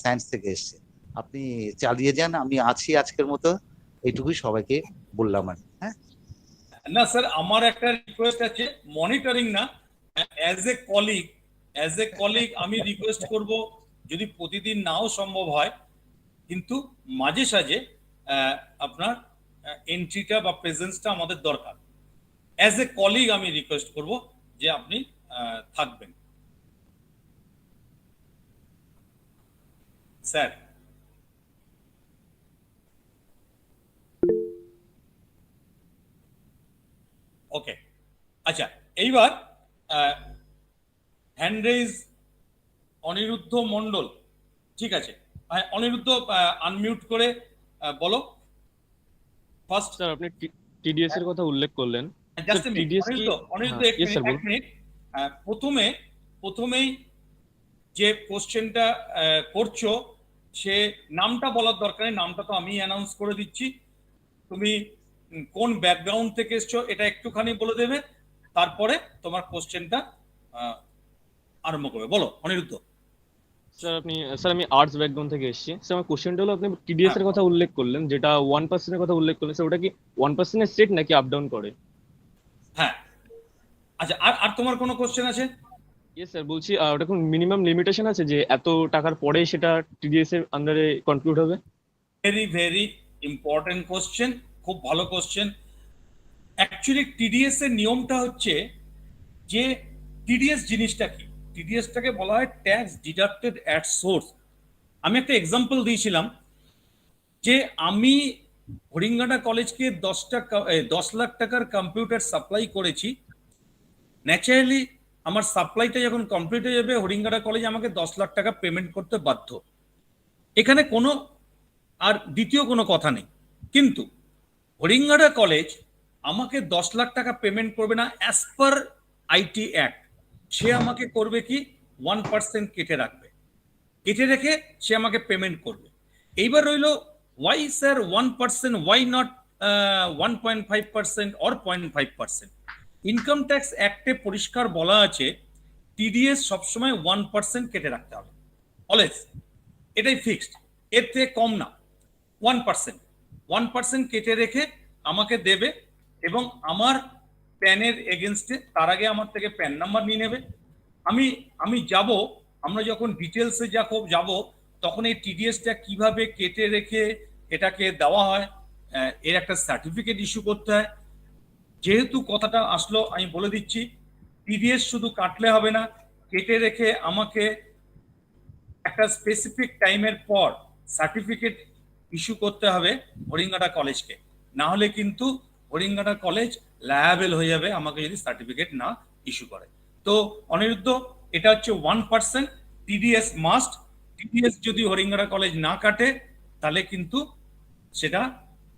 সায়েন্স থেকে এসছে। আপনি চালিয়ে যান, আমি আছি আজকের মতো, এইটুকুই সবাইকে বললাম আর। হ্যাঁ না স্যার, আমার একটা রিকোয়েস্ট আছে, মনিটরিং না, অ্যাজ এ কলিগ আমি রিকোয়েস্ট করব, যদি প্রতিদিন নাও সম্ভব হয়, কিন্তু মাঝে সাঝে আপনার এন্ট্রিটা বা প্রেজেন্সটা আমাদের দরকার। অ্যাজ এ কলিগ আমি রিকোয়েস্ট করব যে আপনি থাকবেন স্যার। ওকে, আচ্ছা, এইবার হ্যান্ড রেজ অনিরুদ্ধ মন্ডল, ঠিক আছে। অনিরুদ্ধ, আনমিউট করে বলো ফার্স্ট। স্যার আপনি টিডিএস এর কথা উল্লেখ করলেন। জাস্ট এ মিনিট, TDS কি? অনিরুদ্ধ হ্যাঁ, yes, sir, এক মিনিট। প্রথমেই যে কোশ্চেনটা করছো, সে নামটা বলার দরকার নেই, নামটা তো আমি অ্যানাউন্স করে দিচ্ছি। তুমি কোন ব্যাকগ্রাউন্ড থেকে এসছো এটা একটুখানি বলে দেবে, তারপরে তোমার কোশ্চেনটা আরম্ভ করবে। বলো অনিরুদ্ধ। স্যার আমি আর্টস ব্যাকগ্রাউন্ড থেকে এসেছি। স্যার আমার কোশ্চেনটা হলো, আপনি টিডিএস এর কথা উল্লেখ করলেন, যেটা 1% এর কথা উল্লেখ করলেন, স্যার ওটা কি 1% এর সেট নাকি আপ ডাউন করে? হ্যাঁ, আচ্ছা, আর তোমার কোনো কোশ্চেন আছে? ইয়েস স্যার, বলছি ওটা কোন মিনিমাম লিমিটেশন আছে যে এত টাকার পরে সেটা টিডিএস এর আন্ডারে কনক্লুড হবে? ভেরি ভেরি ইম্পর্টেন্ট কোশ্চেন, খুব ভালো কোশ্চেন। অ্যাকচুয়ালি টিডিএস এর নিয়মটা হচ্ছে যে, টিডিএস জিনিসটা কি? টিডিএসটাকে বলা হয় ট্যাক্স ডিডাক্টেড অ্যাট সোর্স। আমি একটা এক্সাম্পল দিয়েছিলাম যে আমি হরিঙ্গাটা কলেজকে 10 লাখ টাকার কম্পিউটার সাপ্লাই করেছি। ন্যাচারালি আমার সাপ্লাইটা যখন কমপ্লিট হয়ে যাবে, হরিঙ্গাটা কলেজ আমাকে 10 লাখ টাকা পেমেন্ট করতে বাধ্য। এখানে কোনো আর দ্বিতীয় কোনো কথা নেই। কিন্তু হরিঙ্গাটা কলেজ আমাকে 10 লাখ টাকা পেমেন্ট করবে না অ্যাজ পার আইটি অ্যাক্ট। সে আমাকে করবে কি, 1% কেটে রাখবে, কেটে রেখে সে আমাকে পেমেন্ট করবে। এইবার রইল, why sir 1%, why not 1.5% or 0.5%? Income tax অ্যাক্টে পরিষ্কার বলা আছে টিডিএস সবসময় 1% কেটে রাখতে হবে, অলওয়েজ, এটাই ফিক্সড, এর থেকে কম না। 1% কেটে রেখে আমাকে দেবে, এবং আমার প্যানের এগেনস্টে তার আগে আমার থেকে প্যান নাম্বার নিয়ে নেবে। আমি যাব, আমরা যখন ডিটেলসে যাব, তখন এই টিডিএসটা কিভাবে কেটে রেখে এটাকে দেওয়া হয় এর একটা সার্টিফিকেট ইস্যু করতে হয়। যেহেতু কথাটা আসলো আমি বলে দিচ্ছি, টিডিএস শুধু কাটলে হবে না, কেটে রেখে আমাকে একটা স্পেসিফিক টাইমের পর সার্টিফিকেট ইস্যু করতে হবে হরিঙ্গাটা কলেজকে, না হলে কিন্তু হরিঙ্গাটা কলেজ লায়াবেল হয়ে যাবে আমাকে যদি সার্টিফিকেট না ইস্যু করে। তো অনিরুদ্ধ, এটা হচ্ছে 1%, টিডিএস মাস্ট। টিডিএস যদি হরিঙ্গাটা কলেজ না কাটে তাহলে কিন্তু সেটা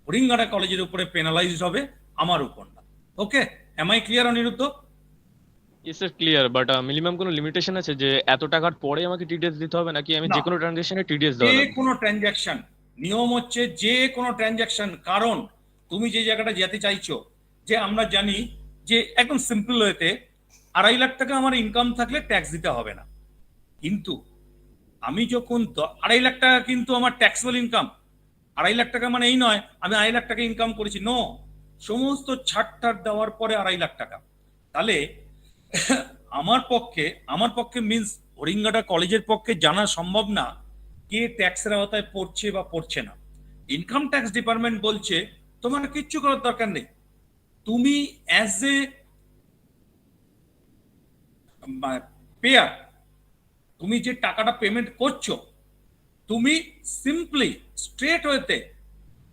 হরিঙ্গাটা কলেজের উপরে পেনালাইজড হবে, আমার উপর না। Okay, am I clear Aniruddha? Yes sir, clear. But minimum কোনো লিমিটেশন আছে যে এত টাকার পরে আমাকে টিডিএস দিতে হবে, নাকি আমি না। যে কোনো ট্রানজাকশনে টিডিএস দেওয়া যে লাগবে? কোনো ট্রানজাকশন, নিয়ম হচ্ছে যে কোনো ট্রানজাকশন। কারণ তুমি যে জায়গাটা যেতে চাইছো, যে আমরা জানি যে একদম সিম্পল ওয়েতে 2.5 লাখ টাকা আমার ইনকাম থাকলে ট্যাক্স দিতে হবে না, কিন্তু আমি যখন 2.5 লাখ টাকা কিন্তু আমার ট্যাক্সেবল ইনকাম। 2.5 লাখ টাকা মানে এই নয় আমি 2.5 লাখ টাকা ইনকাম করেছি, নো, সমস্ত ছাড় দেওয়ার পরে 2.5 লাখ টাকা। তাহলে আমার পক্ষে মিন্স হরিঙ্গাটা কলেজের পক্ষে জানা সম্ভব না কে ট্যাক্সের আওতায় পড়ছে বা পড়ছে না। ইনকাম ট্যাক্স ডিপার্টমেন্ট বলছে তোমার কিচ্ছু করার দরকার নেই, তুমি অ্যাজ এ পেয়ার, তুমি যে টাকাটা পেমেন্ট করছো, তুমি সিম্পলি স্ট্রেট ওয়েতে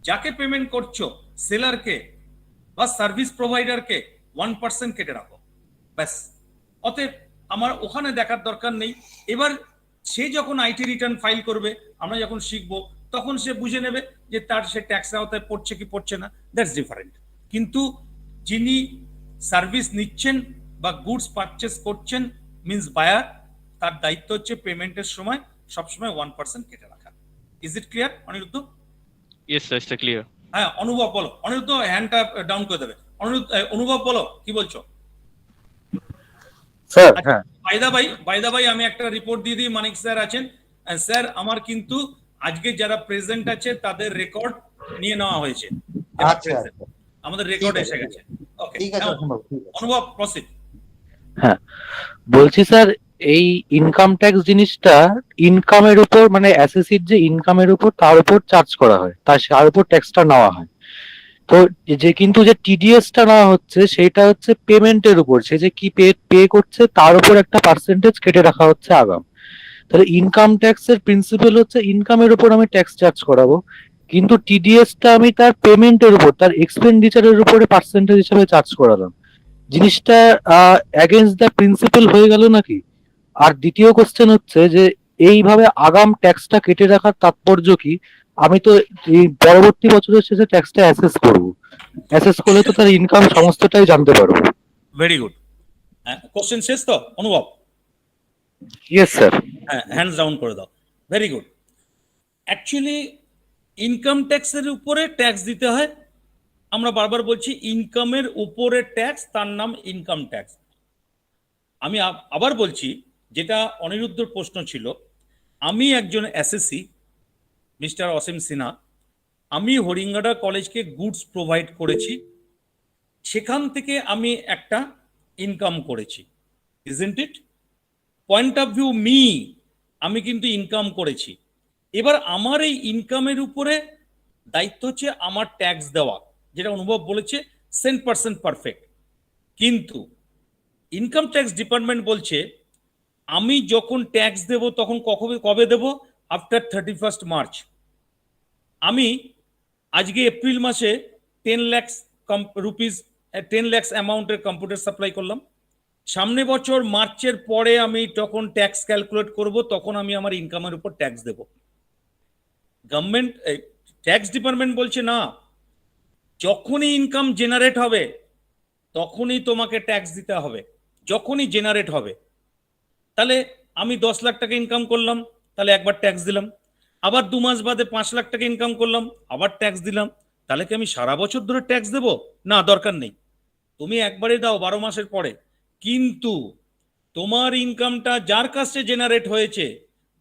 যাকে পেমেন্ট করছো, সেলারকে বা সার্ভিস প্রোভাইডারকে 1% কেটে রাখো, ব্যাস। অতএব আমার ওখানে দেখার দরকার নেই। এবার সে যখন আইটি রিটার্ন ফাইল করবে, আমরা যখন শিখবো, তখন সে বুঝে নেবে যে তার সে ট্যাক্স আওতায় পড়ছে কি পড়ছে না, দ্যাটস ডিফারেন্ট। কিন্তু যিনি সার্ভিস নিচ্ছেন বা গুডস পারচেস করছেন মিন্স বায়ার, তার দায়িত্ব হচ্ছে পেমেন্টের সময় সবসময় 1% কেটে রাখা। Is it clear Aniruddha? Yes sir, এটা ক্লিয়ার। হ্যাঁ, অনুভব বলো। অনিরুদ্ধ হ্যান্ডটা ডাউন করে দেবে। অনুভব বলো, কি বলছো? স্যার হ্যাঁ, বাইদা ভাই আমি একটা রিপোর্ট দিয়ে দিই, মানিক স্যার আছেন। স্যার, আমার কিন্তু আজকে যারা প্রেজেন্ট আছে তাদের রেকর্ড নিয়ে নেওয়া হয়েছে, আচ্ছা, আচ্ছা, আমাদের রেকর্ড ঠিক আছে, এসে গেছে। ওকে, ঠিক আছে অসীমবাবু, ঠিক আছে। অনুভব প্রসিড। হ্যাঁ বলছি স্যার, এই ইনকাম ট্যাক্স জিনিসটা ইনকামের উপর মানে অ্যাসেসির যে ইনকামের উপর তার উপর চার্জ করা হয়, তার উপর ট্যাক্সটা নেওয়া হয়। তো যে কিন্তু যে টিডিএসটা নেওয়া হচ্ছে সেটা হচ্ছে পেমেন্টের উপর, সে যে কি পে করছে তার উপর একটা পার্সেন্টেজ কেটে রাখা হচ্ছে আগাম। তাহলে ইনকাম ট্যাক্সের প্রিন্সিপাল হচ্ছে ইনকামের উপর আমি ট্যাক্স চার্জ করাবো, কিন্তু টিডিএসটা আমি তার পেমেন্টের উপর, তার এক্সপেন্ডিচারের উপরে পার্সেন্টেজ হিসেবে চার্জ করালাম। জিনিসটা এগেইনস্ট দ্য প্রিন্সিপাল হয়ে গেল নাকি? আর দ্বিতীয় কোশ্চেন হচ্ছে যে এইভাবে আগাম ট্যাক্সটা কেটে রাখার তাৎপর্য কি? আমি তো এই পরবর্তী বছরের শেষে ট্যাক্সটা অ্যাসেস করব, অ্যাসেস করলে তো তার ইনকাম সমস্তটাই জানতে পারবো। Very good. কোশ্চেন শেষ তো অনুভব? Yes sir. হ্যাঁ, হ্যান্ডস ডাউন করে দাও। Very good. অ্যাকচুয়ালি ইনকাম ট্যাক্সের উপরে ট্যাক্স দিতে হয়। আমরা বারবার বলছি ইনকামের উপরে ট্যাক্স, তার নাম ইনকাম ট্যাক্স। আমি আবার বলছি, যেটা অনিরুদ্ধর প্রশ্ন ছিল, আমি একজন এসএসসি, মিস্টার অসীম সিনহা, আমি হরিঙ্গাডা কলেজকে গুডস প্রোভাইড করেছি, সেখান থেকে আমি একটা ইনকাম করেছি, isn't it? Point of view me, আমি কিন্তু ইনকাম করেছি। এবার আমার এই ইনকামের উপরে দায়িত্ব হচ্ছে আমার ট্যাক্স দেওয়া, যেটা অনুভব বলেছে 100% পারফেক্ট। কিন্তু ইনকাম ট্যাক্স ডিপার্টমেন্ট বলছে আমি যখন ট্যাক্স দেব তখন কবে দেব? After 31 March. আমি আজকে এপ্রিল মাসে 10 লাখ রুপিস 10 লাখ অ্যামাউন্টের কম্পিউটার সাপ্লাই করলাম। সামনে বছর মার্চের পরে আমি তখন ট্যাক্স ক্যালকুলেট করব, তখন আমি আমার ইনকামের উপর ট্যাক্স দেব। গভর্নমেন্ট ট্যাক্স ডিপার্টমেন্ট বলছে না, যখনই ইনকাম জেনারেট হবে তখনই তোমাকে ট্যাক্স দিতে হবে, যখনই জেনারেট হবে। তাহলে আমি 10 লাখ টাকা ইনকাম করলাম, তাহলে একবার ট্যাক্স দিলাম। আবার 2 মাস বাদে 5 লাখ টাকা ইনকাম করলাম, আবার ট্যাক্স দিলাম। তাহলে কি আমি সারা বছর ধরে ট্যাক্স দেব? না, দরকার নেই। তুমি একবারে দাও 12 মাসের পরে। কিন্তু তোমার ইনকামটা যার কাছে জেনারেট হয়েছে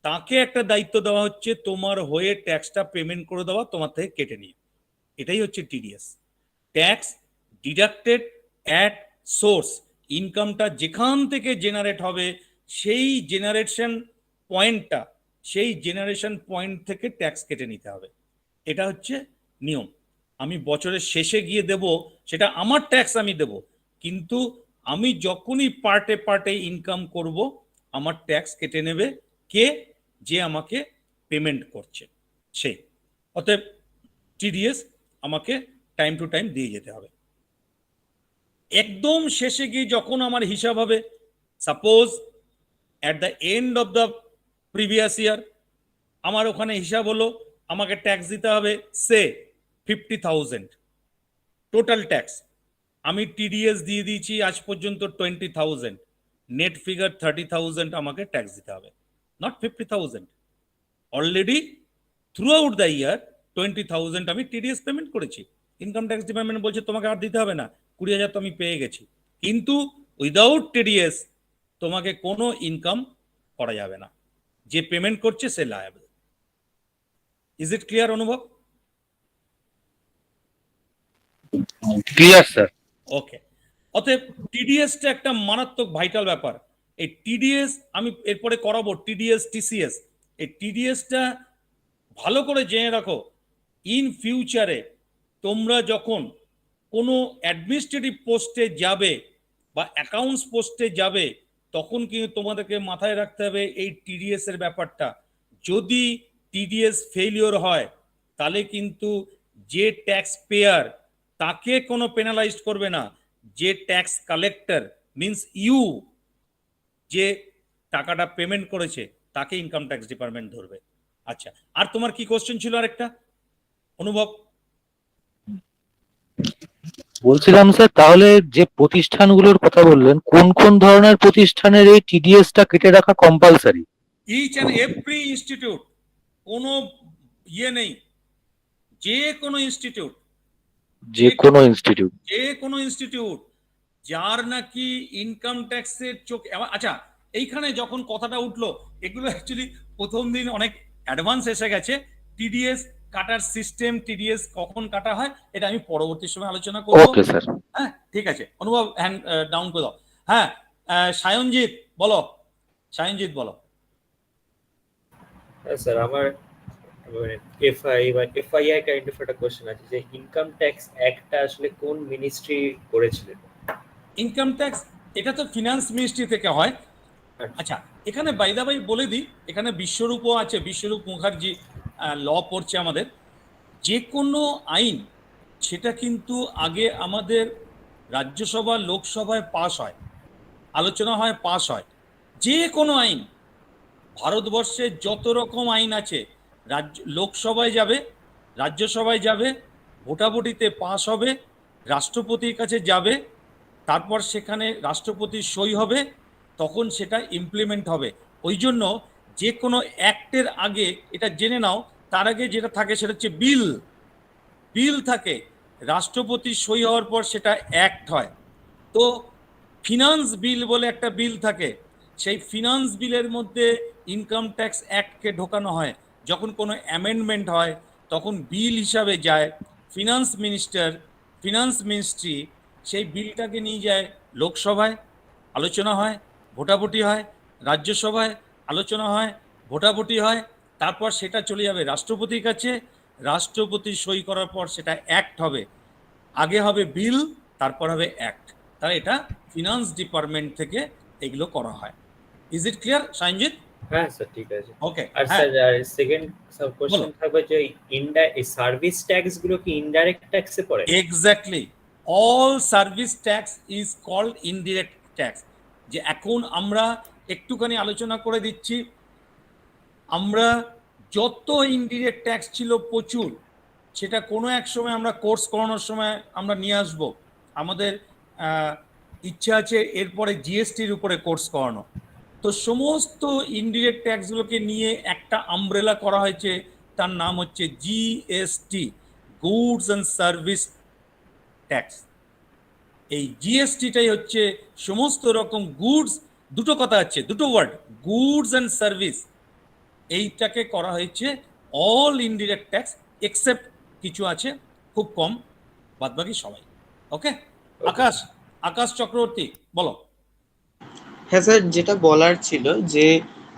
তাকে একটা দায়িত্ব দেওয়া হচ্ছে তোমার হয়ে ট্যাক্সটা পেমেন্ট করে দেওয়া, তোমার থেকে কেটে নিয়ে। এটাই হচ্ছে TDS, tax deducted at source. ইনকামটা যেখান থেকে জেনারেট হবে সেই জেনারেশন পয়েন্ট থেকে ট্যাক্স কেটে নিতে হবে। এটা হচ্ছে নিয়ম। আমি বছরের শেষে গিয়ে দেব, সেটা আমার ট্যাক্স আমি দেব, কিন্তু আমি যখনই পার্টে পার্টে ইনকাম করব আমার ট্যাক্স কেটে নেবে কে? যে আমাকে পেমেন্ট করছে সে। অতএব টিডিএস আমাকে টাইম টু টাইম দিয়ে যেতে হবে। একদম শেষে গিয়ে যখন আমার হিসাব হবে, suppose at the end of the previous year আমার ওখানে হিসাব হলো আমাকে ট্যাক্স দিতে হবে সে 50,000 টোটাল ট্যাক্স, আমি টিডিএস দিয়ে দিয়েছি আজ পর্যন্ত 20,000, নেট ফিগার 30,000 আমাকে ট্যাক্স দিতে হবে, not 50,000। Already through out the year 20,000 আমি টিডিএস পেমেন্ট করেছি। ইনকাম ট্যাক্স ডিপার্টমেন্ট বলছে তোমাকে আর দিতে হবে না, 20,000 তো আমি পেয়ে গেছি, কিন্তু উইদাউট টিডিএস তোমাকে কোনো ইনকাম করা যাবে না, যে পেমেন্ট করছে সে liable. Is it clear Anubhav? Clear sir. Okay, অতএব টিডিএসটা একটা মারাত্মক ভাইটাল ব্যাপার। এই টিডিএস আমি এরপরে করাবো, টিডিএস টিসিএস। এই টিডিএসটা ভালো করে জেনে রাখো, ইন ফিউচারে তোমরা যখন কোনো অ্যাডমিনিস্ট্রেটিভ পোস্টে যাবে বা অ্যাকাউন্টস পোস্টে যাবে তখন কিন্তু তোমাদেরকে মাথায় রাখতে হবে এই টিডিএস এর ব্যাপারটা। যদি টিডিএস ফেলিওর হয় তাহলে কিন্তু যে ট্যাক্স পেয়ার তাকে কোনো পেনালাইজ করবে না, যে ট্যাক্স কালেক্টর মিন্স ইউ, যে টাকাটা পেমেন্ট করেছে তাকে ইনকাম ট্যাক্স ডিপার্টমেন্ট ধরবে। আচ্ছা, আর তোমার কি কোশ্চেন ছিল আরেকটা অনুভব? বলছিলাম স্যার, তাহলে যে প্রতিষ্ঠানগুলোর কথা বললেন, কোন কোন ধরনের প্রতিষ্ঠানের এই টিডিএসটা কেটে রাখা compulsory? Each and every institute, কোনো ইয়ে নেই, যে কোনো ইনস্টিটিউট, যে কোনো ইনস্টিটিউট, যে কোনো ইনস্টিটিউট যার নাকি ইনকাম ট্যাক্সের চোখ। আচ্ছা, এইখানে যখন কথাটা উঠলো, এগুলো অ্যাকচুয়ালি প্রথম দিন অনেক অ্যাডভান্স এসে গেছে। টিডিএস কাটার সিস্টেম, টিডিএস কখন কাটা হয় এটা আমি পরবর্তী সময় আলোচনা করব। Okay sir. হ্যাঁ, ঠিক আছে। অনুভব হ্যান্ড ডাউন করে দাও। হ্যাঁ, সায়নজিৎ বলো, সায়নজিৎ বলো। স্যার আমার এফআই বা এফআইআই কাইন্ড অফ একটা কোশ্চেন আছে, যে ইনকাম ট্যাক্স অ্যাক্টটা আসলে কোন মিনিস্ট্রি করেছিলেন? ইনকাম ট্যাক্স এটা তো ফিনান্স মিনিস্ট্রি থেকে হয়। আচ্ছা, এখানে বাই দা বাই বলে দিই, এখানে বিশ্বরূপও আছে, বিশ্বরূপ মুখার্জি ল পড়ছে আমাদের। যে কোনো আইন সেটা কিন্তু আগে আমাদের রাজ্যসভা লোকসভায় পাস হয়, আলোচনা হয়, পাস হয়। যে কোনো আইন, ভারতবর্ষে যত রকম আইন আছে লোকসভায় যাবে, রাজ্যসভায় যাবে, ভোটাভুটিতে পাস হবে, রাষ্ট্রপতির কাছে যাবে, তারপর সেখানে রাষ্ট্রপতির সই হবে, তখন সেটা ইমপ্লিমেন্ট হবে। ওই জন্য যে কোনো অ্যাক্টের আগে এটা জেনে নাও, তার আগে যেটা থাকে সেটা হচ্ছে বিল। বিল থাকে, রাষ্ট্রপতির সই হওয়ার পর সেটা অ্যাক্ট হয়। তো ফিনান্স বিল বলে একটা বিল থাকে, সেই ফিনান্স বিলের মধ্যে ইনকাম ট্যাক্স অ্যাক্টকে ঢোকানো হয়। যখন কোনো অ্যামেন্ডমেন্ট হয় তখন বিল হিসাবে যায় ফিনান্স মিনিস্টার, ফিনান্স মিনিস্ট্রি সেই বিলটাকে নিয়ে যায় লোকসভায়, আলোচনা হয়, ভোটাভুটি হয়, রাজ্যসভায় আলোচনা হয়, ভোটাভুটি হয়, তারপর সেটা চলে যাবে রাষ্ট্রপতির কাছে, রাষ্ট্রপতি সই করার পর সেটা অ্যাক্ট হবে। আগে হবে বিল, তারপর হবে অ্যাক্ট। তাহলে এটা ফিনান্স ডিপার্টমেন্ট থেকে এগুলো করা হয়। Is it clear Sayanjit? হ্যাঁ স্যার, ঠিক আছে। ওকে। আর স্যার সেকেন্ড কোশ্চেন থাকবে যে সার্ভিস ট্যাক্স গুলো কি ইনডাইরেক্ট ট্যাক্সে পড়ে? Exactly, all service tax is called indirect tax. যে এখন আমরা একটুখানি আলোচনা করে দিচ্ছি, আমরা যত ইনডিরেক্ট ট্যাক্স ছিল প্রচুর, সেটা কোনো এক সময় আমরা কোর্স করানোর সময় আমরা নিয়ে আসব। আমাদের ইচ্ছা আছে এরপরে জিএসটির উপরে কোর্স করানো। তো সমস্ত ইনডিরেক্ট ট্যাক্সগুলোকে নিয়ে একটা আমব্রেলা করা হয়েছে, তার নাম হচ্ছে GST, goods and service tax. এই জিএসটিটাই হচ্ছে সমস্ত রকম গুডস, দুটো কথা আছে, দুটো ওয়ার্ড, গুডস অ্যান্ড সার্ভিস, এইটাকে করা হয়েছে অল ইনডিরেক্ট ট্যাক্স এক্সেপ্ট কিছু আছে খুব কম, বাদবাকি সবাই। ওকে, আকাশ, আকাশ চক্রবর্তী বলো। হ্যাঁ স্যার, যেটা বলার ছিল যে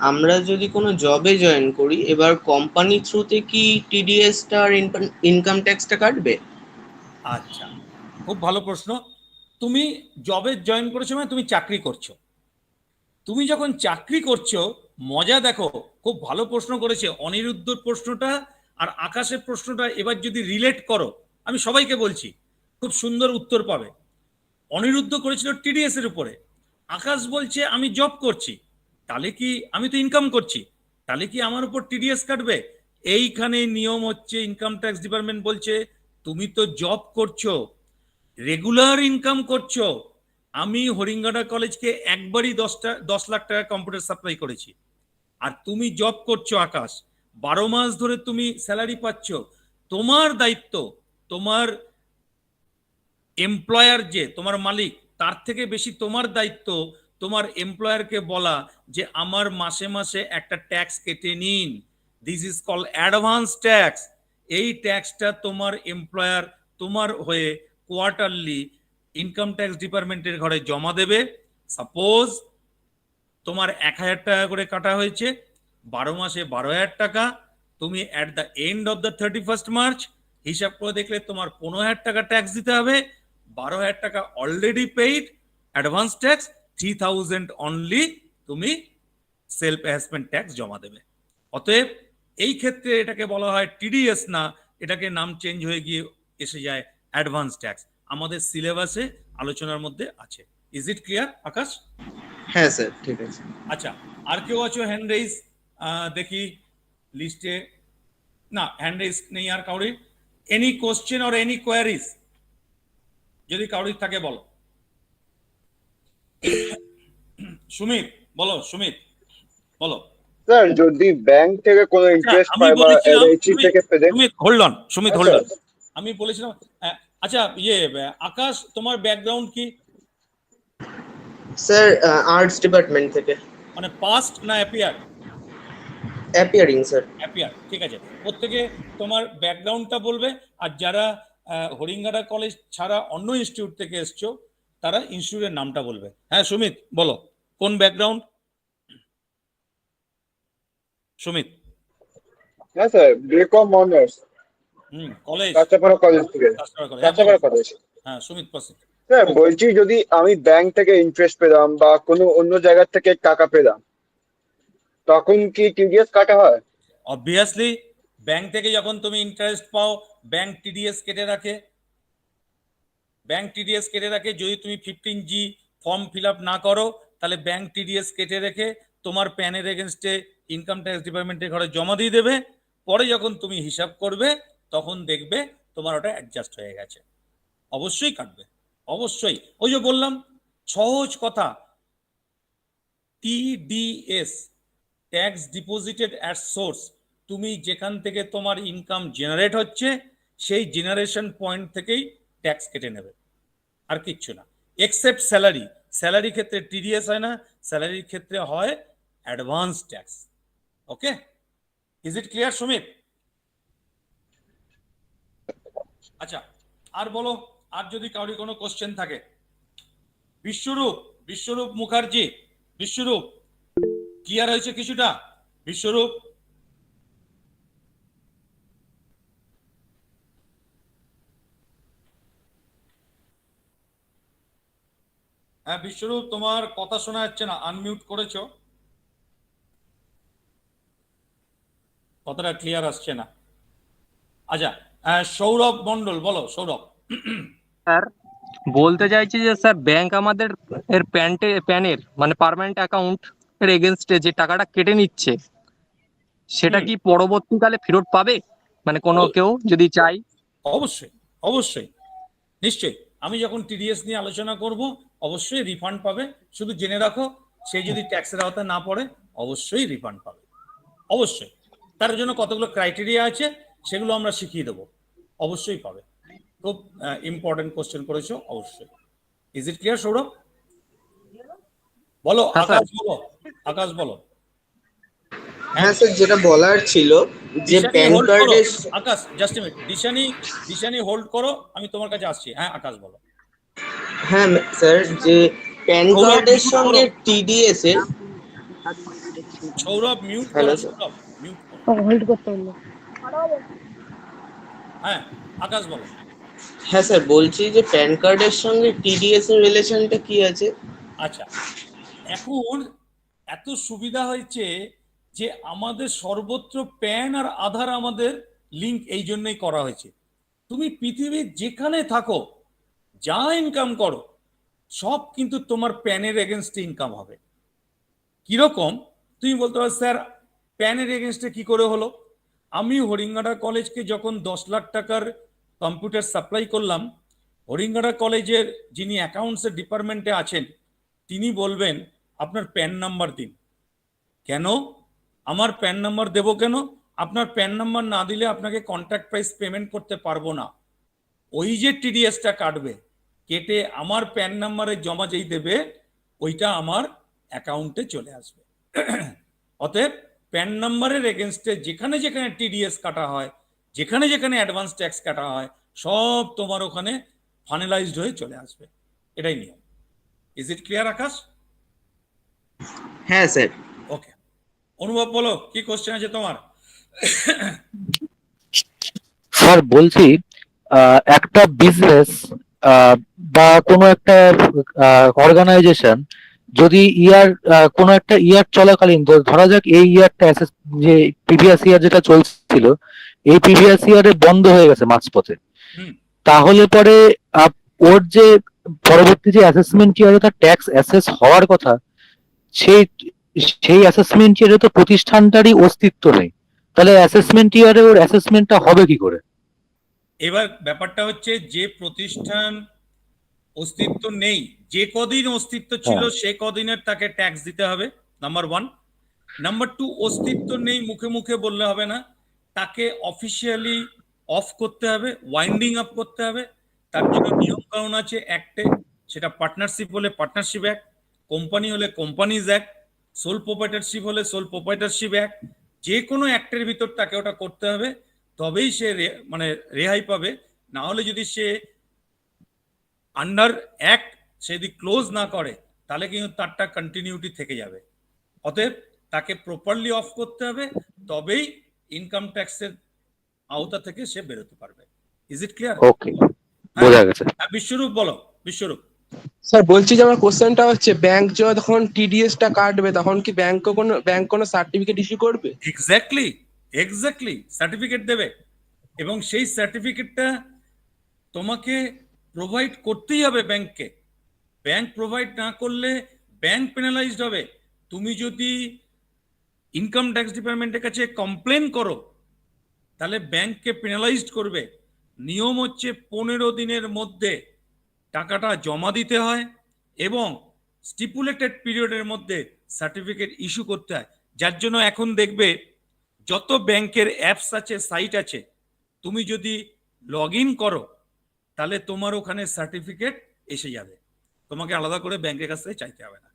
আমরা যদি কোনো জবে জয়েন করি, এবার কোম্পানি থ্রুতে কি টিডিএসটা আর ইনকাম ট্যাক্সটা কাটবে? আচ্ছা, খুব ভালো প্রশ্ন। তুমি জবে জয়েন করেছো মানে তুমি চাকরি করছো। তুমি যখন চাকরি করছো, মজা দেখো, খুব ভালো প্রশ্ন করেছে অনিরুদ্ধর প্রশ্নটা আর আকাশের প্রশ্নটা। এবার যদি রিলেট করো, আমি সবাইকে বলছি, খুব সুন্দর উত্তর পাবে। অনিরুদ্ধ করেছিল টিডিএস এর উপরে, আকাশ বলছে আমি জব করছি, তাহলে কি আমি তো ইনকাম করছি, তাহলে কি আমার উপর টিডিএস কাটবে? এইখানে নিয়ম হচ্ছে, ইনকাম ট্যাক্স ডিপার্টমেন্ট বলছে তুমি তো জব করছো, রেগুলার ইনকাম করছো। আমি হরিঙ্গাটা কলেজকে একবারই 10 লাখ টাকা কম্পিউটার সাপ্লাই করেছি, আর তুমি জব করছো আকাশ, 12 মাস ধরে তুমি স্যালারি পাচ্ছ। তোমার দায়িত্ব, তোমার এমপ্লয়ার যে তোমার মালিক, তার থেকে বেশি তোমার দায়িত্ব তোমার এমপ্লয়ারকে বলা যে আমার মাসে মাসে একটা ট্যাক্স কেটে নিন। This is call advance tax. এই ট্যাক্সটা তোমার এমপ্লয়ার তোমার হয়ে কোয়ার্টারলি ইনকাম ট্যাক্স ডিপার্টমেন্টের ঘরে জমা দেবে। সাপোজ তোমার 1000 টাকা করে কাটা হয়েছে, 12 মাসে 12,000 টাকা। তুমি at the end of the 31st March হিসাব করে দেখলে তোমার 15,000 টাকা ট্যাক্স দিতে হবে। 12,000 টাকা already paid advance tax, 3,000 only তুমি সেলফ অ্যাসেসমেন্ট ট্যাক্স জমা দেবে। অতএব এই ক্ষেত্রে এটাকে বলা হয় টিডিএস না, এটাকে নাম চেঞ্জ হয়ে গিয়ে এসে যায় অ্যাডভান্স ট্যাক্স। আমাদের সিলেবাসে আলোচনার মধ্যে আছে। ইজ ইট ক্লিয়ার আকাশ? হ্যাঁ স্যার, ঠিক আছে। আচ্ছা, আর কেউ আছো হ্যান্ড রেইজ? দেখি লিস্টে, না হ্যান্ড রেইজ নেই আর কাউরির। Any question or any queries যদি কাউরির থাকে বলো। সুমিত বলো, সুমিত বলো। স্যার যদি ব্যাংক থেকে কোনো ইন্টারেস্ট পায় বা এলআইসি থেকে পেলে। Sumit hold on, Sumit hold on. আমি বলেছিলাম, আচ্ছা আকাশ তোমার ব্যাকগ্রাউন্ড কি? স্যার আর্টস ডিপার্টমেন্ট থেকে। মানে পাস্ট না অ্যাপিয়ার? Appearing sir. অ্যাপিয়ার, ঠিক আছে। প্রত্যেকে তোমার ব্যাকগ্রাউন্ডটা বলবে, আর যারা হরিঙ্গাটা কলেজ ছাড়া অন্য ইনস্টিটিউট থেকে এসছো তারা ইনস্টিটিউটের নামটা বলবে। হ্যাঁ সুমিত বলো, কোন ব্যাকগ্রাউন্ড? সুমিত? হ্যাঁ sir, B Com honours. College? Kanchrapara college থেকে। কাঁচাপাড়া কলেজ। হ্যাঁ সুমিত প্রসিড। স্যার বলছি, যদি আমি ব্যাংক থেকে ইন্টারেস্ট পেলাম বা কোনো অন্য জায়গা থেকে টাকা পেলাম, তখন কি টিডিএস কাটা হয়? অবভিয়াসলি, ব্যাংক থেকে যখন তুমি ইন্টারেস্ট পাও, ব্যাংক টিডিএস কেটে রাখে। ব্যাংক টিডিএস কেটে রাখে। যদি তুমি 15G ফর্ম ফিল আপ না করো, তাহলে ব্যাংক টিডিএস কেটে রেখে তোমার প্যানের এগেনস্টে ইনকাম ট্যাক্স ডিপার্টমেন্টের ঘরে জমা দিয়ে দেবে। পরে যখন তুমি হিসাব করবে তখন দেখবে তোমার ওটা অ্যাডজাস্ট হয়ে গেছে। অবশ্যই কাটবে, অবশ্যই। ওই যে বললাম সহজ কথা, TDS, tax deposited at source. তুমি যেখান থেকে তোমার ইনকাম জেনারেট হচ্ছে সেই জেনারেশন পয়েন্ট থেকেই ট্যাক্স কেটে নেবে, আর কিচ্ছু না। এক্সেপ্ট স্যালারি, স্যালারির ক্ষেত্রে টিডিএস হয় না, স্যালারির ক্ষেত্রে হয় advance tax. Okay, is it clear Sumit? আচ্ছা, আর বলো, আর যদি কাউরি কোনো কোশ্চেন থাকে। বিশ্বরূপ, বিশ্বরূপ মুখার্জি, বিশ্বরূপ ক্লিয়ার হয়েছে কিছুটা? বিশ্বরূপ? হ্যাঁ বিশ্বরূপ, তোমার কথা শোনা যাচ্ছে না, আনমিউট করেছো, কথাটা ক্লিয়ার আসছে না। আচ্ছা, সৌরভ মন্ডল বলো। সৌরভ? স্যার বলতে চাইছি যে স্যার ব্যাংক আমাদের এর প্যানের মানে পার্মানেন্ট অ্যাকাউন্ট এর এগেনস্টে যে টাকাটা কেটে নিচ্ছে, সেটা কি পরবর্তীকালে ফেরত পাবে? মানে কোনো কেউ যদি চাই? অবশ্যই, অবশ্যই, নিশ্চয়ই। আমি যখন টিডিএস নিয়ে আলোচনা করব অবশ্যই রিফান্ড পাবে। শুধু জেনে রাখো, সে যদি ট্যাক্সের আওতায় না পড়ে অবশ্যই রিফান্ড পাবে, অবশ্যই। তার জন্য কতগুলো ক্রাইটেরিয়া আছে, সেগুলো আমরা শিখিয়ে দেবো, অবশ্যই পাবে। খুব ইম্পর্টেন্ট কোশ্চেন করেছো, অবশ্যই। Is it clear Sourav? বলো আকাশ, বলো আকাশ বলো। হ্যাঁ স্যার, যেটা বলার ছিল যে প্যান কার্ডের। আকাশ জাস্ট মিনিট, দিশানি হোল্ড করো, আমি তোমার কাছে আসছি। হ্যাঁ আকাশ বলো। হ্যাঁ স্যার, যে প্যান কার্ডের সঙ্গে টিডিএস এর। সৌরভ মিউট করো, সৌরভ মিউট করো। হোল্ড করতে হলো। হ্যাঁ আকাশ বলো। হ্যাঁ স্যার, বলছি যে প্যান কার্ডের সঙ্গে টিডিএস এর রিলেশনটা কি আছে? আচ্ছা, এখন এত সুবিধা হয়েছে যে আমাদের সর্বত্র প্যান আর আধার আমাদের লিংক এই জন্যই করা হয়েছে। তুমি পৃথিবীর যেখানে থাকো, যা ইনকাম করো, সব কিন্তু তোমার প্যানের এগেনস্টে ইনকাম হবে। কিরকম? তুমি বলতে পারো স্যার প্যানের এগেনস্টে কি করে হলো? আমি হরিঙ্গাড়া কলেজকে যখন 10 লাখ টাকার কম্পিউটার সাপ্লাই করলাম, হরিঙ্গাড়া কলেজের যিনি অ্যাকাউন্টসের ডিপার্টমেন্টে আছেন তিনি বলবেন আপনার প্যান নাম্বার দিন। কেন? আমার প্যান নাম্বার দেবো কেন? আপনার প্যান নাম্বার না দিলে আপনাকে কন্ট্রাক্ট প্রাইস পেমেন্ট করতে পারবো না। ওই যে টিডিএসটা কাটবে, কেটে আমার প্যান নাম্বারে জমা যেই দেবে ওইটা আমার অ্যাকাউন্টে চলে আসবে। অতএব প্যান নাম্বারের এগেনস্টে যেখানে যেখানে টিডিএস কাটা হয়, যেখানে যেখানে অ্যাডভান্স ট্যাক্স কাটা হয়, সব তোমার ওখানে ফাইনালাইজড হয়ে চলে আসবে। এটাই নিয়ম। ইজ ইট ক্লিয়ার আকাশ? হ্যাঁ স্যার। ওকে, অনুভব বলো কি কোশ্চেন আছে তোমার? স্যার বলছি একটা বিজনেস বা কোনো একটা অর্গানাইজেশন যদি কোনো একটা ইয়ার চলাকালীন, ধরা যাক এই ইয়ারটা যে প্রিভিয়াস ইয়ার যেটা চলছিল এই প্রিভিয়াস ইয়ারে বন্ধ হয়ে গেছে মাঝপথে, তাহলে পরে ওর যে পরবর্তী যে অ্যাসেসমেন্ট ইয়ারে তার ট্যাক্স অ্যাসেস হওয়ার কথা, সেই অ্যাসেসমেন্ট ইয়ারে তো প্রতিষ্ঠানটারই অস্তিত্ব নেই, তাহলে অ্যাসেসমেন্ট ইয়ারে ওর অ্যাসেসমেন্টটা হবে কি করে? এবার ব্যাপারটা হচ্ছে যে প্রতিষ্ঠান অস্তিত্ব নেই, যে কদিন অস্তিত্ব ছিল সে কদিনের তাকে ট্যাক্স দিতে হবে, নাম্বার 1। নাম্বার 2, অস্তিত্ব নেই মুখে মুখে বললে হবে না, তাকে অফিসিয়ালি অফ করতে হবে, ওয়াইন্ডিং আপ করতে হবে। তার জন্য নিয়ম কানুন আছে অ্যাক্টে, সেটা পার্টনারশিপ হলে পার্টনারশিপ অ্যাক্ট, কোম্পানি হলে কোম্পানিজ অ্যাক্ট, সোল প্রোপাইটারশিপ হলে সোল প্রোপাইটারশিপ অ্যাক্ট। যে কোনো অ্যাক্টের ভিতর তাকে ওটা করতে হবে, তবেই সে মানে রেহাই পাবে। না হলে যদি সে আন্ডার অ্যাক্ট সে যদি ক্লোজ না করে তাহলে কিন্তু তারটা কন্টিনিউটি থেকে যাবে। অতএব তাকে প্রপারলি অফ করতে হবে, তবেই ইনকাম ট্যাক্সের আওতা থেকে সে বেরোতে পারবে। Is it clear? ওকে, বোঝা গেছে। বিশ্বরূপ বলো, বিশ্বরূপ। স্যার বলছি যে আমার কোশ্চেনটা হচ্ছে ব্যাংক যখন টিডিএস টা কাটবে তখন কি ব্যাংক কোনো সার্টিফিকেট ইস্যু করবে? এক্স্যাক্টলি, এক্স্যাক্টলি সার্টিফিকেট দেবে, এবং সেই সার্টিফিকেটটা তোমাকে প্রোভাইড করতেই হবে ব্যাংককে। ব্যাংক প্রোভাইড না করলে ব্যাংক পেনালাইজড হবে। তুমি যদি ইনকাম ট্যাক্স ডিপার্টমেন্টের কাছে কমপ্লেন করো তাহলে ব্যাংককে পেনালাইজড করবে। নিয়ম হচ্ছে 15 দিনের মধ্যে টাকাটা জমা দিতে হয় এবং স্টিপুলেটেড পিরিয়ডের মধ্যে সার্টিফিকেট ইস্যু করতে হয়। যার জন্য এখন দেখবে যত ব্যাংকের অ্যাপস আছে, সাইট আছে, তুমি যদি লগ ইন করো তাহলে তোমার ওখানে সার্টিফিকেট এসে যাবে, তোমাকে আলাদা করে ব্যাংকের কাছ থেকে চাইতে হবে না,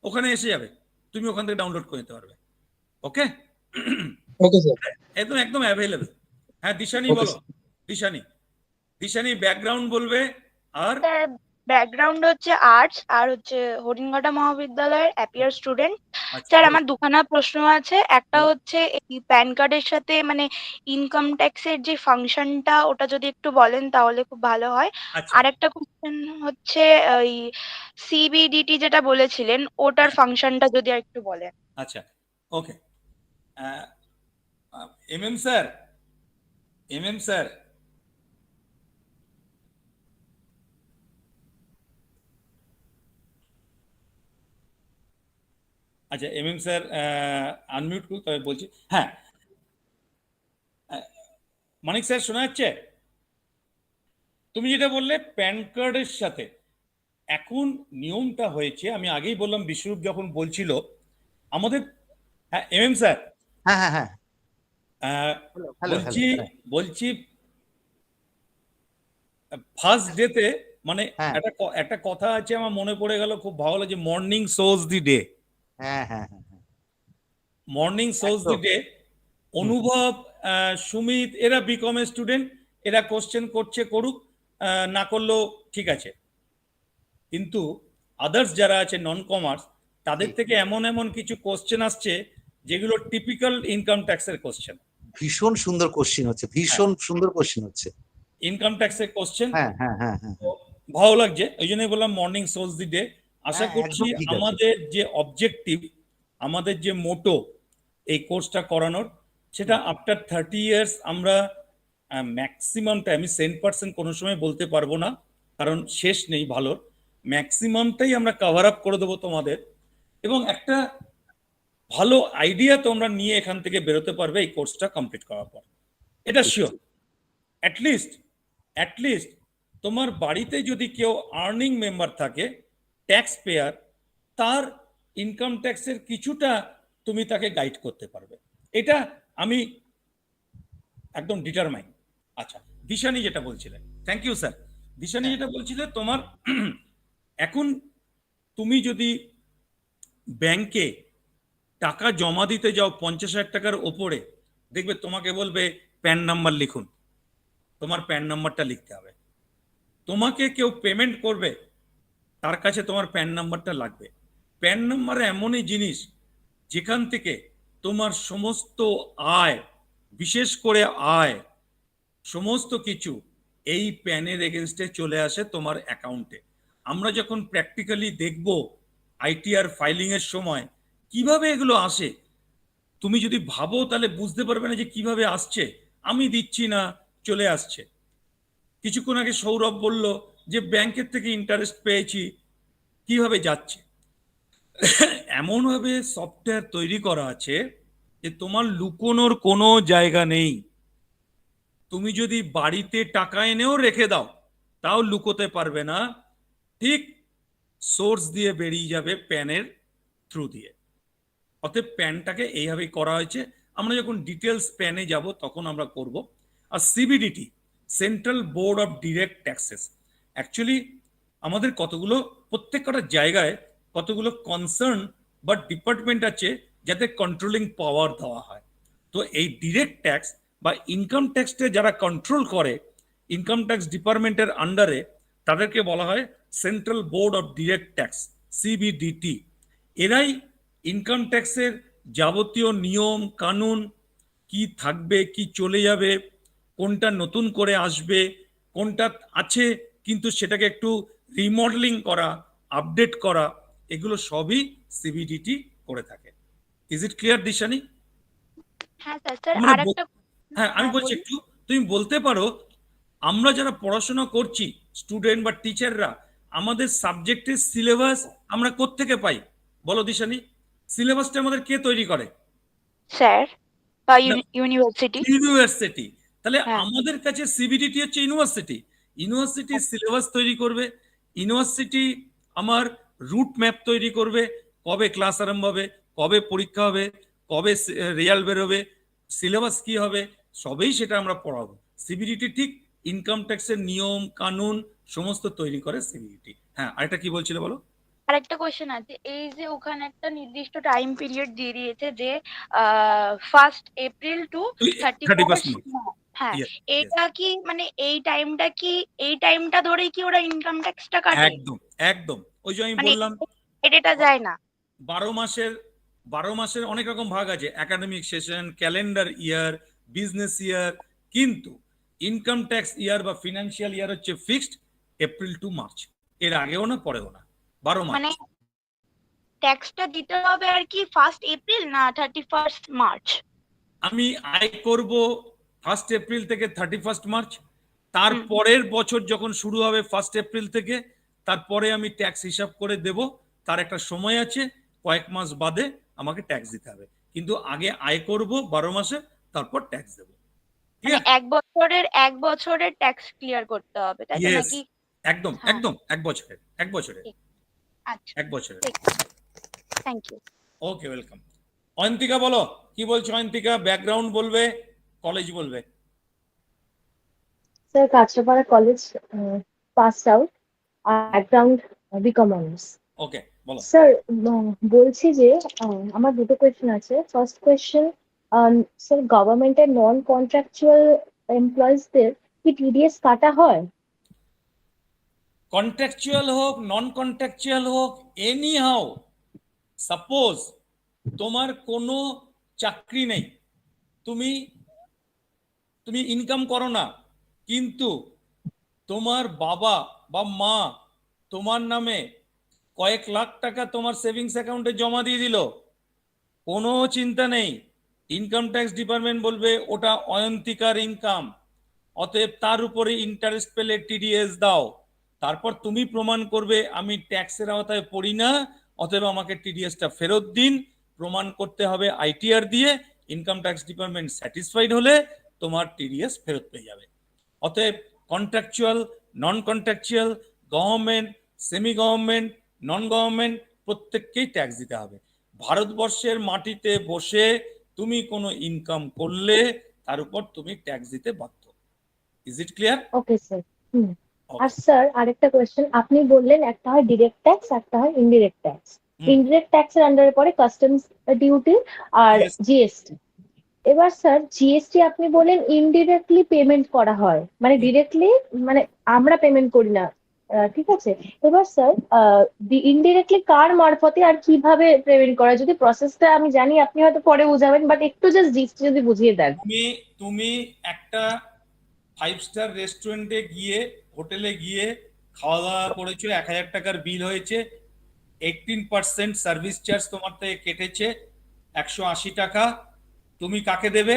ওখানে এসে যাবে, তুমি ওখান থেকে ডাউনলোড করে নিতে পারবে। ওকে, ওকে স্যার, একদম একদম অ্যাভেলেবল। হ্যাঁ দিশানি Okay, বলো, দিশানি, দিশানি ব্যাকগ্রাউন্ড বলবে। আর স্যার ব্যাকগ্রাউন্ড হচ্ছে আর্টস, আর হচ্ছে হরিণঘাটা মহাবিদ্যালয়ের অ্যাপিয়ার স্টুডেন্ট। স্যার আমার দুখানা প্রশ্ন আছে। একটা হচ্ছে এই প্যান কার্ডের সাথে মানে ইনকাম ট্যাক্সের যে ফাংশনটা ওটা যদি একটু বলেন তাহলে খুব ভালো হয়। আর একটা কোশ্চেন হচ্ছে ওই সিবিডিটি যেটা বলেছিলেন ওটার ফাংশনটা যদি আর একটু বলেন। আচ্ছা, ওকে। এমএম স্যার, এমএম স্যার, আচ্ছা এমএম স্যার আনমিউট করুন, তবে বলছি। হ্যাঁ মানিক স্যার শোনা যাচ্ছে? তুমি যেটা বললে প্যান কার্ডের সাথে এখন নিয়মটা হয়েছে, আমি আগেই বললাম বিশ্বরূপ যখন বলছিল আমাদের। হ্যাঁ এমএম স্যার, হ্যাঁ হ্যাঁ হ্যাঁ, বলছি ফার্স্ট ডেতে মানে একটা কথা আছে আমার মনে পড়ে গেল, খুব ভালো লাগে, মর্নিং সোজ দি ডে। হ্যাঁ হ্যাঁ হ্যাঁ, মর্নিং সোজ দি ডে। অনুভব, সুমিত এরা বিকম এর স্টুডেন্ট, এরা কোশ্চেন করছে, করুক, না করলেও ঠিক আছে। কিন্তু আদার্স যারা আছে নন কমার্স, তাদের থেকে এমন এমন কিছু কোশ্চেন আসছে যেগুলো টিপিক্যাল ইনকাম ট্যাক্সের কোশ্চেন। ভীষণ সুন্দর কোশ্চেন হচ্ছে, ভীষণ সুন্দর কোশ্চেন হচ্ছে। ইনকাম ট্যাক্সের কোশ্চেন হ্যাঁ হ্যাঁ হ্যাঁ হ্যাঁ ভালো লাগছে, ওই জন্যই বললাম মর্নিং সোলস দি ডে। আশা হ্যাঁ, করছি একদম ঠিক আছে। আমাদের যে অবজেক্টিভ, আমাদের যে মোটো এই কোর্সটা করানোর, সেটা আফটার 30 ইয়ার্স আমরা ম্যাক্সিমামটা, আমি 100% কোনো সময় বলতে পারবো না, কারণ শেষ নেই ভালোর, ম্যাক্সিমামটাই আমরা কভার আপ করে দেবো তোমাদের, এবং একটা ভালো আইডিয়া তোমরা নিয়ে এখান থেকে বেরোতে পারবে এই কোর্সটা কমপ্লিট করার পর, এটা শিওর। অ্যাটলিস্ট তোমার বাড়িতে যদি কেউ আর্নিং মেম্বার থাকে, ট্যাক্স পেয়ার, তার ইনকাম ট্যাক্সের কিছুটা তুমি তাকে গাইড করতে পারবে, এটা আমি একদম ডিটারমাইন। আচ্ছা, দিশানি যেটা বলছিলেন, থ্যাংক ইউ স্যার। দিশানি যেটা বলছিলে, তোমার এখন তুমি যদি ব্যাংকে টাকা জমা দিতে যাও 50,000 টাকার ওপরে, দেখবে তোমাকে বলবে প্যান নাম্বার লিখুন, তোমার প্যান নাম্বারটা লিখতে হবে। তোমাকে কেউ পেমেন্ট করবে, তার কাছে তোমার প্যান নাম্বারটা লাগবে। প্যান নাম্বার এমনই জিনিস যেখান থেকে তোমার সমস্ত আয়, বিশেষ করে আয়, সমস্ত কিছু এই প্যানের এগেনস্টে চলে আসে তোমার অ্যাকাউন্টে। আমরা যখন প্র্যাকটিক্যালি দেখব আইটিআর ফাইলিং এর সময় কিভাবে এগুলো আসে, তুমি যদি ভাবো তাহলে বুঝতে পারবে না যে কিভাবে আসছে। আমি দিচ্ছি না, চলে আসছে। কিছুক্ষণ আগে সৌরভ বলল যে ব্যাংকের থেকে ইন্টারেস্ট পেয়েছি, কিভাবে যাচ্ছে। এমনভাবে সফটওয়্যার তৈরি করা আছে যে তোমার লুকোনোর কোনো জায়গা নেই। তুমি যদি বাড়িতে টাকা এনেও রেখে দাও, তাও লুকোতে পারবে না, ঠিক সোর্স দিয়ে বেরিয়ে যাবে প্যানের থ্রু দিয়ে। অতএব প্যানটাকে এইভাবেই করা হয়েছে। আমরা যখন ডিটেলস প্যানে যাব তখন আমরা করব। আর CBDT, central board of direct taxes, actually আমাদের কতগুলো, প্রত্যেকটা জায়গায় কতগুলো কনসার্ন বা ডিপার্টমেন্ট আছে যাতে কন্ট্রোলিং পাওয়ার দেওয়া হয়। তো এই ডিরেক্ট ট্যাক্স বা ইনকাম ট্যাক্সটা যারা কন্ট্রোল করে ইনকাম ট্যাক্স ডিপার্টমেন্টের আন্ডারে, তাদেরকে বলা হয় central board of direct tax, সিবিডিটি। এরাই ইনকাম ট্যাক্সের যাবতীয় নিয়ম কানুন, কি থাকবে, কি চলে যাবে, কোনটা নতুন করে আসবে, কোনটা আছে কিন্তু সেটাকে একটু রিমডেলিং করা, আপডেট করা, এগুলো সবই সিবিডিটি করে থাকে। Is it clear Dishani? হ্যাঁ স্যার। স্যার আমরা আরেকটা, হ্যাঁ, আমি বলছি বলুন। একটু তুমি বলতে পারো, আমরা যারা পড়াশোনা করছি স্টুডেন্ট বা টিচাররা, আমাদের সাবজেক্টের সিলেবাস আমরা কোত্থেকে পাই বলো দিশানি? সিলেবাসটা আমাদের কে তৈরি করে? Sir, university. ইউনিভার্সিটি। তাহলে হ্যাঁ। আমাদের কাছে সিবিডিটি হচ্ছে ইউনিভার্সিটি। ইউনিভার্সিটি সিলেবাস তৈরি করবে, ইউনিভার্সিটি আমার রুট ম্যাপ তৈরি করবে, কবে ক্লাস আরম্ভ হবে, কবে পরীক্ষা হবে, কবে রেজাল্ট বেরোবে, সিলেবাস কি হবে, সবই সেটা আমরা পড়াবো। সিবিডিটি ঠিক ইনকাম ট্যাক্সের নিয়ম কানুন সমস্ত তৈরি করে সিবিডিটি। হ্যাঁ, আরেকটা কি বলছিলে বলো? আরেকটা কোয়েশ্চেন আছে, এই যে ওখানে একটা নির্দিষ্ট টাইম পিরিয়ড দিয়ে দিয়েছে যে 1 এপ্রিল টু 31 31 মার্চ। হ্যাঁ, Yes, yes. এটা কি মানে এই টাইমটা ধরেই কি ওরা ইনকাম ট্যাক্সটা কাটে? একদম একদম, ওই যে আমি মানে বললাম এটা যায় না? 12 মাসের অনেক রকম ভাগ আছে, একাডেমিক সেশন, ক্যালেন্ডার ইয়ার, বিজনেস ইয়ার, কিন্তু ইনকাম ট্যাক্স ইয়ার বা ফিনান্সিয়াল ইয়ার হচ্ছে ফিক্সড এপ্রিল টু মার্চ, এর আগেও না পরেও না, 12 মানে মাস। ট্যাক্সটা দিতে হবে আর কি 1 এপ্রিল না 31 মার্চ? আমি আয় করব 1 এপ্রিল থেকে 31 মার্চ, তারপরের বছর যখন শুরু হবে 1 এপ্রিল থেকে, তারপরে আমি ট্যাক্স হিসাব করে দেব। তার একটা সময় আছে, কয়েক মাস বাদে আমাকে ট্যাক্স দিতে হবে, কিন্তু আগে আয় করব 12 মাসে, তারপর ট্যাক্স দেব। মানে এক বছরের ট্যাক্স ক্লিয়ার করতে হবে, তাই তো নাকি? একদম একদম, এক বছরের আচ্ছা, এক বছরের। Thank you. Okay, welcome. Ayantika বলো, কি বলছো অয়ন্তিকা? ব্যাকগ্রাউন্ড বলবে, কলেজ বলবে। Sir Kanchrapara college, pass out, background B Com honours. Okay, বলো। স্যার বলছি যে আমার দুটো কোয়েশ্চেন আছে। ফার্স্ট কোয়েশ্চেন, স্যার গভর্নমেন্টের নন কন্ট্রাকচুয়াল এমপ্লয়িজদের কি টিডিএস কাটা হয়? কন্ট্রাকচুয়াল হোক, নন কন্ট্রাকচুয়াল হোক, এনি হাউ, সাপোজ তোমার কোনো চাকরি নেই, তুমি ইনকাম করো না, কিন্তু তোমার বাবা বা মা তোমার নামে কয়েক লাখ টাকা তোমার সেভিংস অ্যাকাউন্টে জমা দিয়ে দিল, কোনো চিন্তা নেই, ইনকাম ট্যাক্স ডিপার্টমেন্ট বলবে ওটা অয়ন্তিকার ইনকাম, অতএব তার উপরে ইন্টারেস্ট পেলে টিডিএস দাও। তারপর তুমি প্রমাণ করবে আমি ট্যাক্সের আওতায় পড়ি না, অতএব আমাকে টিডিএসটা ফেরত দিন। প্রমাণ করতে হবে আইটিআর দিয়ে। ইনকাম ট্যাক্স ডিপার্টমেন্ট স্যাটিসফাইড হলে তোমার টিডিএস ফেরত পেয়ে যাবে। অতএব contractual, non contractual, government, semi government, non government প্রত্যেককেই ট্যাক্স দিতে হবে। ভারতবর্ষের মাটিতে বসে তুমি কোনো ইনকাম করলে তার উপর তুমি ট্যাক্স দিতে বাধ্য। Is it clear? Okay sir. আর স্যার আরেকটা কোয়েশ্চেন, আপনি বললেন একটা হয় ডিরেক্ট ট্যাক্স, একটা হয় ইনডিরেক্ট ট্যাক্স। ইনডিরেক্ট ট্যাক্সের আন্ডারে পড়ে কাস্টমস ডিউটি আর জিএসটি। এবার স্যার জিএসটি আপনি বলেন ইনডিরেক্টলি পেমেন্ট করা হয়, মানে ডিরেক্টলি মানে আমরা পেমেন্ট করি না, ঠিক আছে। এবার স্যার ইনডিরেক্টলি কার মারফতে আর কিভাবে পেমেন্ট করা, যদি প্রসেসটা আমি জানি আপনি হয়তো পরে বুঝাবেন, বাট একটু জাস্ট জিস্ট যদি বুঝিয়ে দেন। তুমি একটা 5 স্টার রেস্টুরেন্টে গিয়ে, হোটেলে গিয়ে খাওয়া দাওয়া করেছো, 1000 টাকার বিল হয়েছে, 18% সার্ভিস চার্জ তোমার থেকে কেটেছে, 180 টাকা। তুমি কাকে দেবে?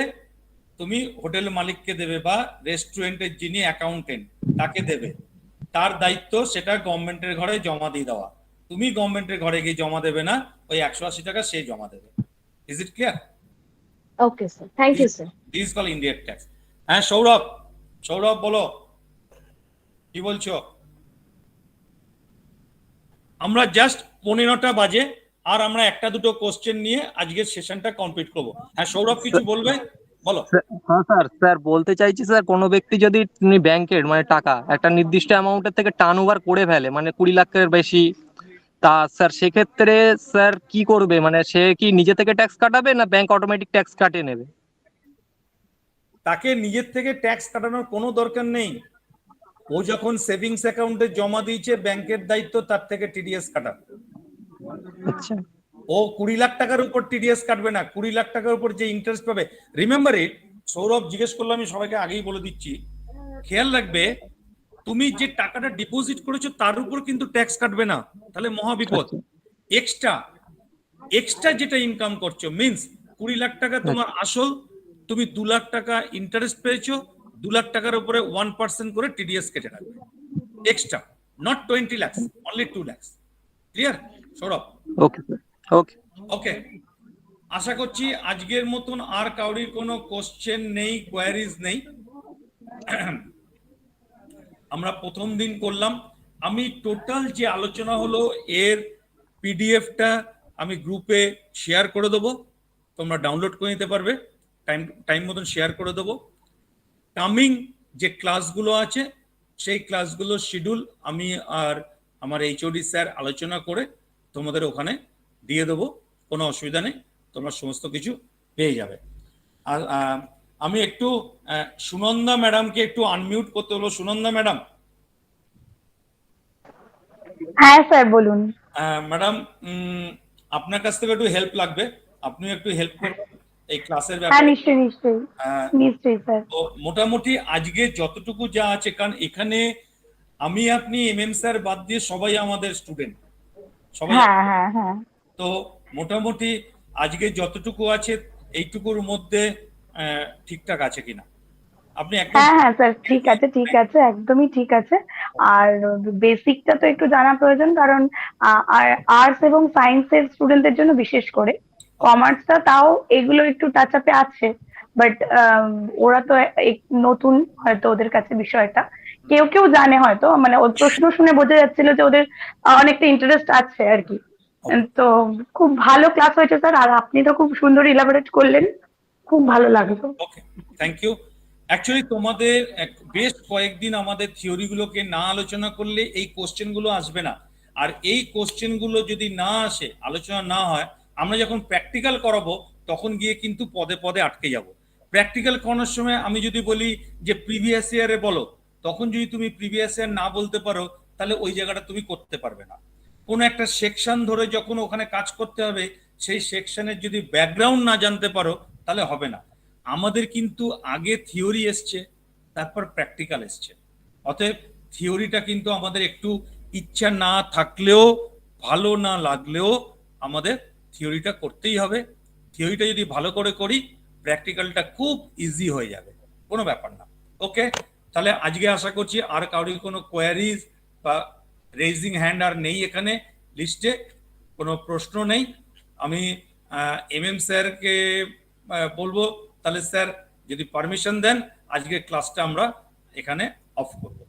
তুমি হোটেল মালিককে দেবে বা রেস্টুরেন্টের যিনি অ্যাকাউন্টেন্ট তাকে দেবে। তার দায়িত্ব সেটা গভর্নমেন্টের ঘরে জমা দিয়ে দেওয়া। তুমি গভর্নমেন্টের ঘরে গিয়ে জমা দেবে না, ওই 180 টাকা সে জমা দেবে। Is it clear? Okay sir, thank you sir. This call indirect tax. হ্যাঁ সৌরভ, সৌরভ বলো কি বলছো? আমরা জাস্ট 15টা বাজে, আর আমরা একটা দুটো কোশ্চেন নিয়ে আজকের সেশনটা কমপ্লিট করবো। হ্যাঁ সৌরভ কিছু বলবে, বলো। হ্যাঁ স্যার বলতে চাইছি স্যার, কোনো ব্যক্তি যদি ব্যাংকের মানে টাকা একটা নির্দিষ্ট অ্যামাউন্টের থেকে টার্ন ওভার করে ফেলে, মানে 20 লাখের বেশি, তা স্যার সেক্ষেত্রে স্যার কি করবে? মানে সে কি নিজে থেকে ট্যাক্স কাটাবে না ব্যাংক অটোমেটিক ট্যাক্স কাটিয়ে নেবে? তাকে নিজের থেকে ট্যাক্স কাটানোর কোনো দরকার নেই। ও যখন সেভিংস অ্যাকাউন্টে জমা দিয়েছে, ব্যাংকের দায়িত্ব তার থেকে টিডিএস কাটা। আচ্ছা, ও 20 লাখ টাকার উপর টিডিএস কাটবে না, 20 লাখ টাকার উপর যে ইন্টারেস্ট পাবে। রিমেম্বার ইট, সৌরভ জিজ্ঞেস করলে আমি সবাইকে আগেই বলে দিচ্ছি, খেয়াল রাখবে তুমি যে টাকাটা ডিপোজিট করেছো তার উপর কিন্তু ট্যাক্স কাটবে না, তাহলে মহাবিপদ। এক্সট্রা যেটা ইনকাম করছো, মিন্স 20 লাখ টাকা তোমার আসল, তুমি 2 লাখ টাকা ইন্টারেস্ট পেয়েছো, 2 লাখ টাকার উপরে 1% করে টিডিএস কেটে রাখবে extra, not 20 lakhs, only 2 lakhs। Clear Sourav? Okay okay okay, আশা করছি আজকের মতন আর কাউরির কোনো কোশ্চেন নেই, কোয়ারিজ নেই। আমরা প্রথম দিন করলাম, আমি টোটাল যে আলোচনা হলো এর পিডিএফটা আমি গ্রুপে শেয়ার করে দেবো, তোমরা ডাউনলোড করে নিতে পারবে, টাইম মতন শেয়ার করে দেবো। কামিং যে ক্লাসগুলো আছে সেই ক্লাসগুলোর শিডিউল আমি আর আমার এইচওডি স্যার আলোচনা করে তোমাদের ওখানে দিয়ে দেবো, কোনো অসুবিধা নেই, তোমরা সমস্ত কিছু পেয়ে যাবে। আর আমি একটু সুনন্দা ম্যাডামকে একটু আনমিউট করতে হলো। সুনন্দা ম্যাডাম। হ্যাঁ স্যার বলুন। ম্যাডাম আপনার কাছ থেকে একটু হেল্প লাগবে, আপনি একটু হেল্প করবেন এই ক্লাসের ব্যাপারে? হ্যাঁ নিশ্চয়ই নিশ্চয়ই নিশ্চয়ই স্যার। তো মোটামুটি আজকে যতটুকু যা আছে, কারণ এখানে আমি আপনি এমএম স্যার বাদ দিয়ে সবাই আমাদের স্টুডেন্ট, সবাই। হ্যাঁ হ্যাঁ হ্যাঁ। তো মোটামুটি আজকে যতটুকু আছে এইটুকুর মধ্যে ঠিকঠাক আছে কিনা আপনি একদম? হ্যাঁ হ্যাঁ স্যার ঠিক আছে, ঠিক আছে, একদমই ঠিক আছে। আর বেসিকটা তো একটু জানা প্রয়োজন, কারণ আর্টস এবং সায়েন্সের স্টুডেন্টদের জন্য বিশেষ করে, কমার্সটা তাও এগুলো একটু টাচ আপে আছে, বাট ওরা তো নতুন, হয়তো ওদের কাছে বিষয়টা কেউ কেউ জানে হয়তো, মানে ওর প্রশ্ন শুনে বোঝা যাচ্ছিল যে ওদের অনেকটা ইন্টারেস্ট আছে আর কি। তো খুব ভালো ক্লাস হয়েছে স্যার, আর আপনি তো খুব সুন্দর ইলাবোরেট করলেন, খুব ভালো লাগলো। ওকে, থ্যাংক ইউ। অ্যাকচুয়ালি তোমাদের বেশ কয়েকদিন আমাদের থিওরিগুলোকে না আলোচনা করলে এই কোশ্চেনগুলো আসবে না, আর এই কোশ্চেনগুলো যদি না আসে, আলোচনা না হয়, আমরা যখন প্র্যাকটিক্যাল করাবো তখন গিয়ে কিন্তু পদে পদে আটকে যাব। প্র্যাকটিক্যাল করানোর সময় আমি যদি বলি যে প্রিভিয়াস ইয়ারে বলো, তখন যদি তুমি প্রিভিয়াস ইয়ার না বলতে পারো তাহলে ওই জায়গাটা তুমি করতে পারবে না। কোনো একটা সেকশন ধরে যখন ওখানে কাজ করতে হবে, সেই সেকশনের যদি ব্যাকগ্রাউন্ড না জানতে পারো তাহলে হবে না। আমাদের কিন্তু আগে থিওরি এসছে, তারপর প্র্যাকটিক্যাল এসছে, অতএব থিওরিটা কিন্তু আমাদের একটু ইচ্ছা না থাকলেও, ভালো না লাগলেও আমাদের থিওরিটা করতেই হবে। থিওরিটা যদি ভালো করে করি, প্র্যাকটিক্যালটা খুব ইজি হয়ে যাবে, কোনো ব্যাপার না। ওকে, তাহলে আজকে আশা করছি আর কারোর কোনো কোয়ারিজ বা রেজিং হ্যান্ড আর নেই এখানে লিস্টে, কোনো প্রশ্ন নেই। আমি এমএম স্যারকে বলবো, তাহলে স্যার যদি পারমিশন দেন আজকে ক্লাসটা আমরা এখানে অফ করব।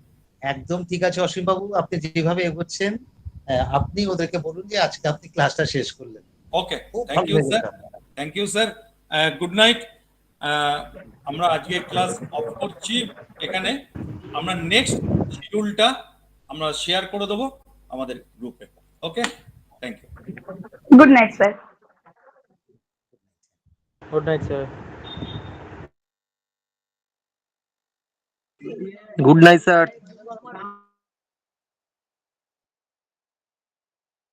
একদম ঠিক আছে অসীম বাবু, আপনি যেভাবে এগোচ্ছেন আপনি ওদেরকে বলুন যে আজকে আপনি ক্লাসটা শেষ করলেন। Okay, thank you sir, thank you sir, good night. আমরা আজকে ক্লাস অফ করছি এখানে। আমরা নেক্সট শিডিউলটা আমরা শেয়ার করে দেবো আমাদের গ্রুপে। Okay, thank you. Good night sir. Good night sir. Good night sir.